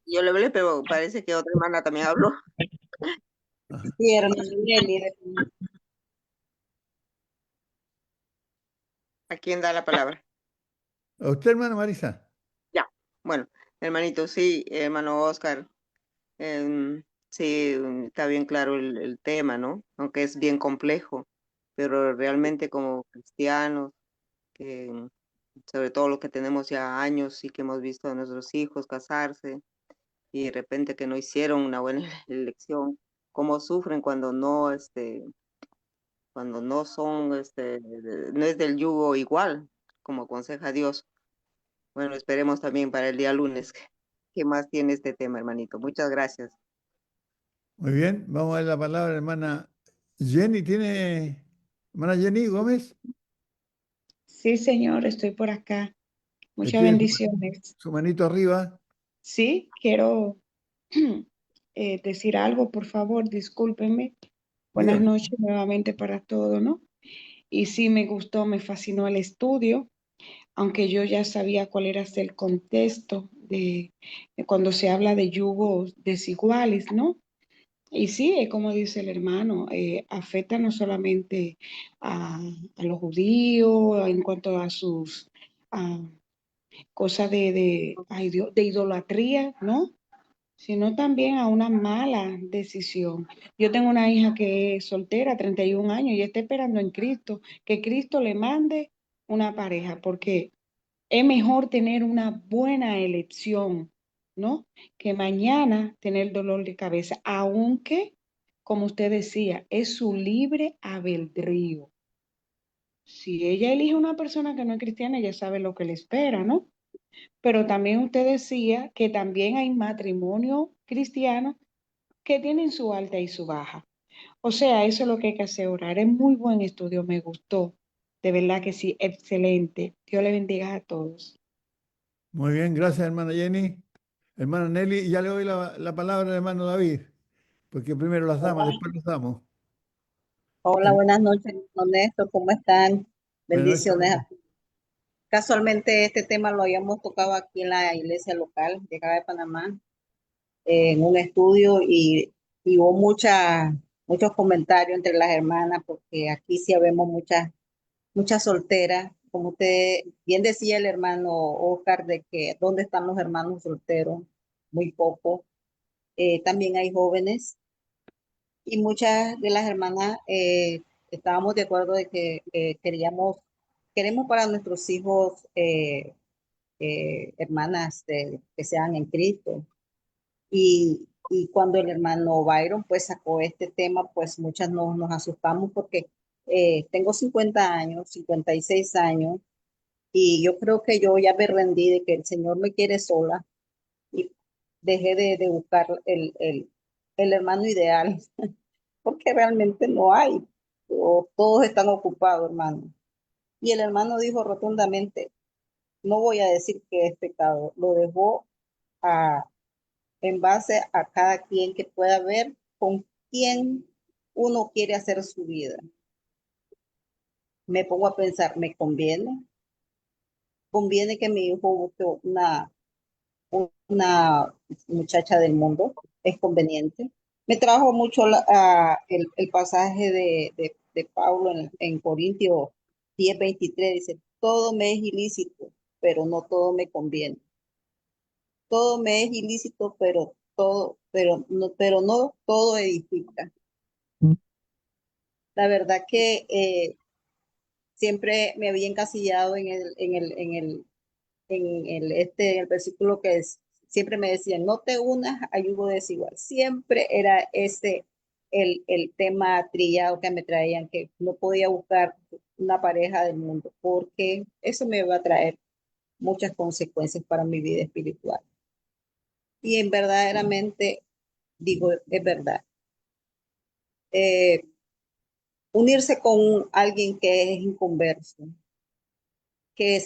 Speaker 7: yo le hablé, pero parece que otra hermana también habló.
Speaker 1: Ajá.
Speaker 5: Sí, hermano Nelly.
Speaker 7: ¿A quién da la palabra?
Speaker 1: ¿A usted, hermana Marisa?
Speaker 7: Ya, bueno, hermanito, sí, hermano Oscar, sí, está bien claro el tema, ¿no? Aunque es bien complejo. pero realmente como cristianos, que sobre todo los que tenemos ya años y que hemos visto a nuestros hijos casarse y de repente que no hicieron una buena elección, cómo sufren cuando no son, no es del yugo igual, como aconseja Dios. Bueno, esperemos también para el día lunes. ¿Qué más tiene este tema, hermanito? Muchas gracias.
Speaker 1: Muy bien, vamos a dar la palabra a la hermana Jenny. Hermana Jenny Gómez?
Speaker 8: Sí, señor, estoy por acá. Muchas
Speaker 1: Tiene
Speaker 8: bendiciones.
Speaker 1: su manito arriba.
Speaker 8: Sí, quiero decir algo, por favor, discúlpenme. Buenas
Speaker 1: Dígame.
Speaker 8: noches nuevamente para todos, ¿no? Y sí, me gustó, me fascinó el estudio, aunque yo ya sabía cuál era el contexto de cuando se habla de yugos desiguales, ¿no? Y sí, como dice el hermano, afecta no solamente a los judíos en cuanto a sus cosas ay Dios, de idolatría, ¿no? Sino también a una mala decisión. Yo tengo una hija que es soltera, 31 años, y está esperando en Cristo, que Cristo le mande una pareja, porque es mejor tener una buena elección, ¿no? Que mañana tener dolor de cabeza, aunque, como usted decía, es su libre albedrío. Si ella elige una persona que no es cristiana, ella sabe lo que le espera, ¿no? Pero también usted decía que también hay matrimonio cristiano que tienen su alta y su baja. O sea, eso es lo que hay que hacer, orar. Es muy buen estudio, me gustó. De verdad que sí, excelente. Dios le bendiga a todos.
Speaker 1: Muy bien, gracias, hermana Jenny. Hermana Nelly, ya le doy la palabra al hermano David, porque primero las damas, después los damos.
Speaker 9: Hola,
Speaker 1: Hermano,
Speaker 9: buenas noches, Ernesto, ¿cómo están?
Speaker 1: buenas noches,
Speaker 9: Bendiciones.
Speaker 1: hermano.
Speaker 9: Casualmente este tema lo habíamos tocado aquí en la iglesia local de acá de Panamá, en un estudio y hubo muchos comentarios entre las hermanas porque aquí sí vemos muchas solteras. Como usted bien decía el hermano Oscar, de que ¿dónde están los hermanos solteros? Muy poco. También hay jóvenes. Y muchas de las hermanas estábamos de acuerdo de que queremos para nuestros hijos hermanas que sean en Cristo. Y cuando el hermano Byron pues sacó este tema, pues muchas nos asustamos porque tengo 50 años, 56 años, y yo creo que yo ya me rendí de que el Señor me quiere sola y dejé de buscar el hermano ideal porque realmente no hay. Todos están ocupados, hermano. Y el hermano dijo rotundamente, no voy a decir que es pecado, lo dejó a, en base a cada quien que pueda ver con quién uno quiere hacer su vida. Me pongo a pensar, ¿me conviene? ¿Conviene que mi hijo busque una muchacha del mundo? ¿Es conveniente? Me trajo mucho el pasaje de Pablo en Corintios 10:23, dice, todo me es ilícito, pero no todo me conviene. Todo me es ilícito, pero no todo edifica. La verdad que siempre me había encasillado en el versículo siempre me decían, no te unas a yugo desigual. Siempre era ese el tema trillado que me traían, que no podía buscar una pareja del mundo, porque eso me va a traer muchas consecuencias para mi vida espiritual. Y en verdaderamente digo, es verdad. Unirse con alguien que es inconverso, que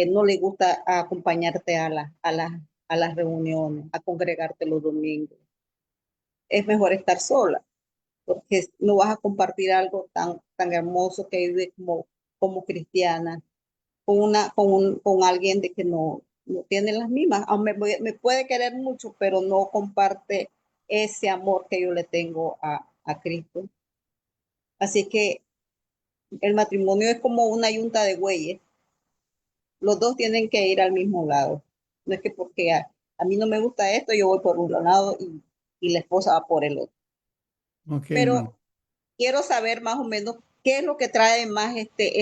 Speaker 9: no le gusta acompañarte a las reuniones, a congregarte los domingos. Es mejor estar sola, porque no vas a compartir algo tan hermoso que vive como cristiana con alguien de que no tiene las mismas. Me puede querer mucho, pero no comparte ese amor que yo le tengo a Cristo. Así que el matrimonio es como una yunta de bueyes. Los dos tienen que ir al mismo lado. No es que porque a mí no me gusta esto, yo voy por un lado y la esposa va por el otro.
Speaker 1: Ok, hermano.
Speaker 9: Pero quiero saber más o menos qué es lo que trae más este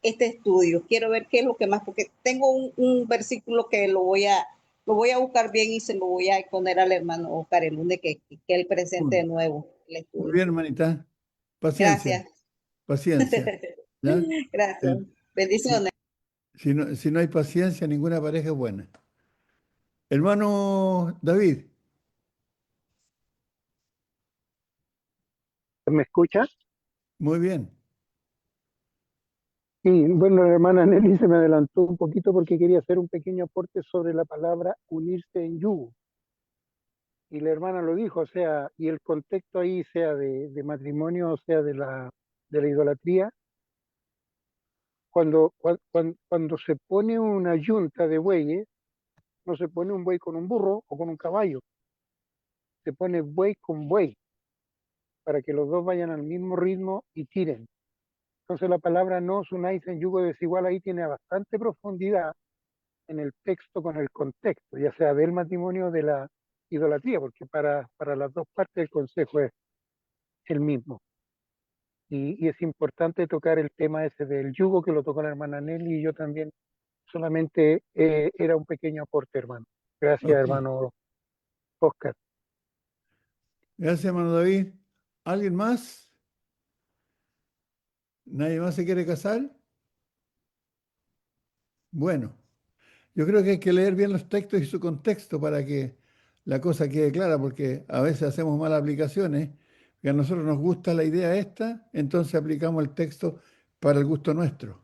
Speaker 9: estudio. Quiero ver qué es lo que más, porque tengo un versículo que lo voy a buscar bien y se lo voy a poner al hermano Oscar el lunes que él presente de nuevo el
Speaker 1: Muy
Speaker 9: estudio.
Speaker 1: bien, hermanita. Paciencia,
Speaker 9: Gracias.
Speaker 1: paciencia. ¿Ya?
Speaker 9: Gracias. Bendiciones.
Speaker 1: Si no hay paciencia, ninguna pareja es buena. Hermano David,
Speaker 10: ¿Me escucha?
Speaker 1: muy bien.
Speaker 10: Sí, bueno, la hermana Nelly se me adelantó un poquito porque quería hacer un pequeño aporte sobre la palabra unirse en yugo. Y la hermana lo dijo, o sea, y el contexto ahí sea de matrimonio, o sea, de la idolatría, cuando se pone una yunta de bueyes, no se pone un buey con un burro o con un caballo, se pone buey con buey, para que los dos vayan al mismo ritmo y tiren. Entonces la palabra no os unáis en yugo desigual ahí tiene bastante profundidad en el texto con el contexto, ya sea del matrimonio o de la idolatría, porque para las dos partes el consejo es el mismo. Y es importante tocar el tema ese del yugo que lo tocó la hermana Nelly y yo también, solamente era un pequeño aporte, hermano. Gracias,
Speaker 1: Ok.
Speaker 10: hermano Oscar.
Speaker 1: Gracias, hermano David. ¿Alguien más? ¿Nadie más se quiere casar? Bueno, yo creo que hay que leer bien los textos y su contexto para que la cosa quede clara, porque a veces hacemos malas aplicaciones, que a nosotros nos gusta la idea esta, entonces aplicamos el texto para el gusto nuestro.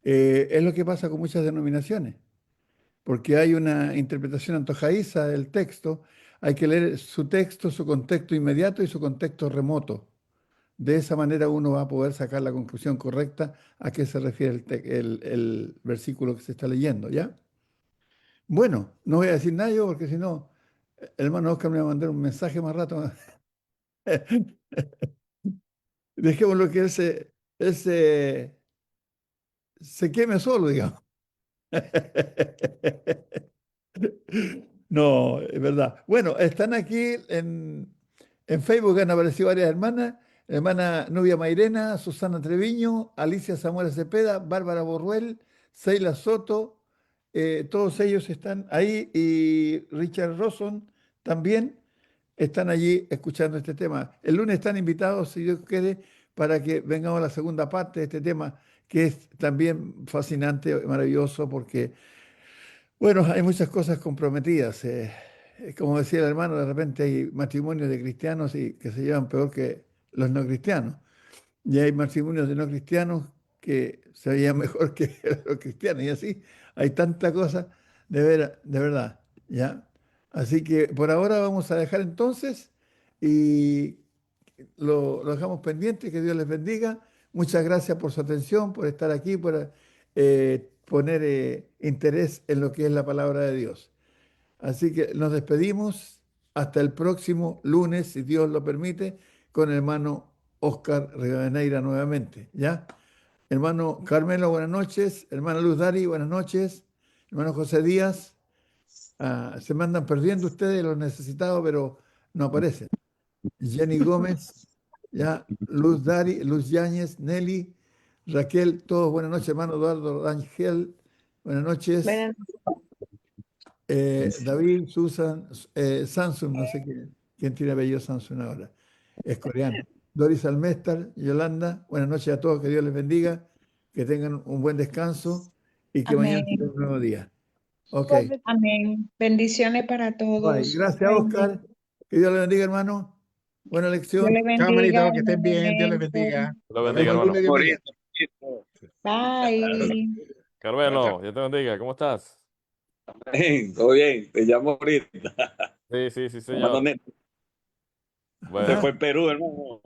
Speaker 1: Es lo que pasa con muchas denominaciones, porque hay una interpretación antojadiza del texto, hay que leer su texto, su contexto inmediato y su contexto remoto. De esa manera uno va a poder sacar la conclusión correcta a qué se refiere el versículo que se está leyendo, ¿ya? Bueno, no voy a decir nada yo porque si no, el hermano Oscar me va a mandar un mensaje más rato. Dejémoslo que se queme solo, digamos. No, es verdad. Bueno, están aquí en Facebook, han aparecido varias hermanas. La hermana Nubia Mairena, Susana Treviño, Alicia Samuel Cepeda, Bárbara Borruel, Seila Soto, todos ellos están ahí y Richard Rosson también están allí escuchando este tema. El lunes están invitados, si Dios quiere, para que vengamos a la segunda parte de este tema, que es también fascinante, maravilloso, porque bueno, hay muchas cosas comprometidas. Como decía el hermano, de repente hay matrimonios de cristianos y que se llevan peor que los no cristianos. Y hay matrimonios de no cristianos que se llevan mejor que los cristianos. Y así hay tanta cosa de verdad. ¿Ya? Así que por ahora vamos a dejar entonces y lo dejamos pendiente. Que Dios les bendiga. Muchas gracias por su atención, por estar aquí, por poner interés en lo que es la palabra de Dios. Así que nos despedimos hasta el próximo lunes, si Dios lo permite, con el hermano Oscar Rivadeneira nuevamente. ¿Ya? Hermano Carmelo, buenas noches. Hermana Luz Dari, buenas noches. Hermano José Díaz, se me andan perdiendo ustedes, los necesitados, pero no aparecen. Jenny Gómez, ya, Luz Dari, Luz Yáñez, Nelly, Raquel, todos buenas noches, hermano Eduardo Ángel, buenas noches.
Speaker 6: Buenas
Speaker 1: David, Susan, Samsung, no sé quién tiene apellido Samsung ahora, es coreano. Doris Almestar, Yolanda, buenas noches a todos, que Dios les bendiga, que tengan un buen descanso y que mañana sea
Speaker 8: Amén.
Speaker 1: un nuevo día. Ok,
Speaker 8: Amén. Bendiciones para
Speaker 1: bye.
Speaker 8: todos.
Speaker 1: Gracias, Oscar. Que Dios les bendiga, hermano. Buena
Speaker 8: Dios
Speaker 1: lección.
Speaker 8: le
Speaker 3: Chao,
Speaker 8: bendiga.
Speaker 3: manito, que estén bien, Dios les
Speaker 8: igualmente.
Speaker 3: bendiga.
Speaker 4: Dios lo
Speaker 3: Nos
Speaker 4: bendiga,
Speaker 3: vemos el
Speaker 4: hermano.
Speaker 3: lunes, Dios mediante.
Speaker 8: Bye.
Speaker 4: Carmelo, Dios te bendiga. ¿Cómo estás?
Speaker 11: Todo bien, te llamo ahorita.
Speaker 4: Sí, sí, sí,
Speaker 11: Hermano
Speaker 4: señor.
Speaker 11: Neto, se
Speaker 4: Bueno,
Speaker 11: fue en Perú, hermano.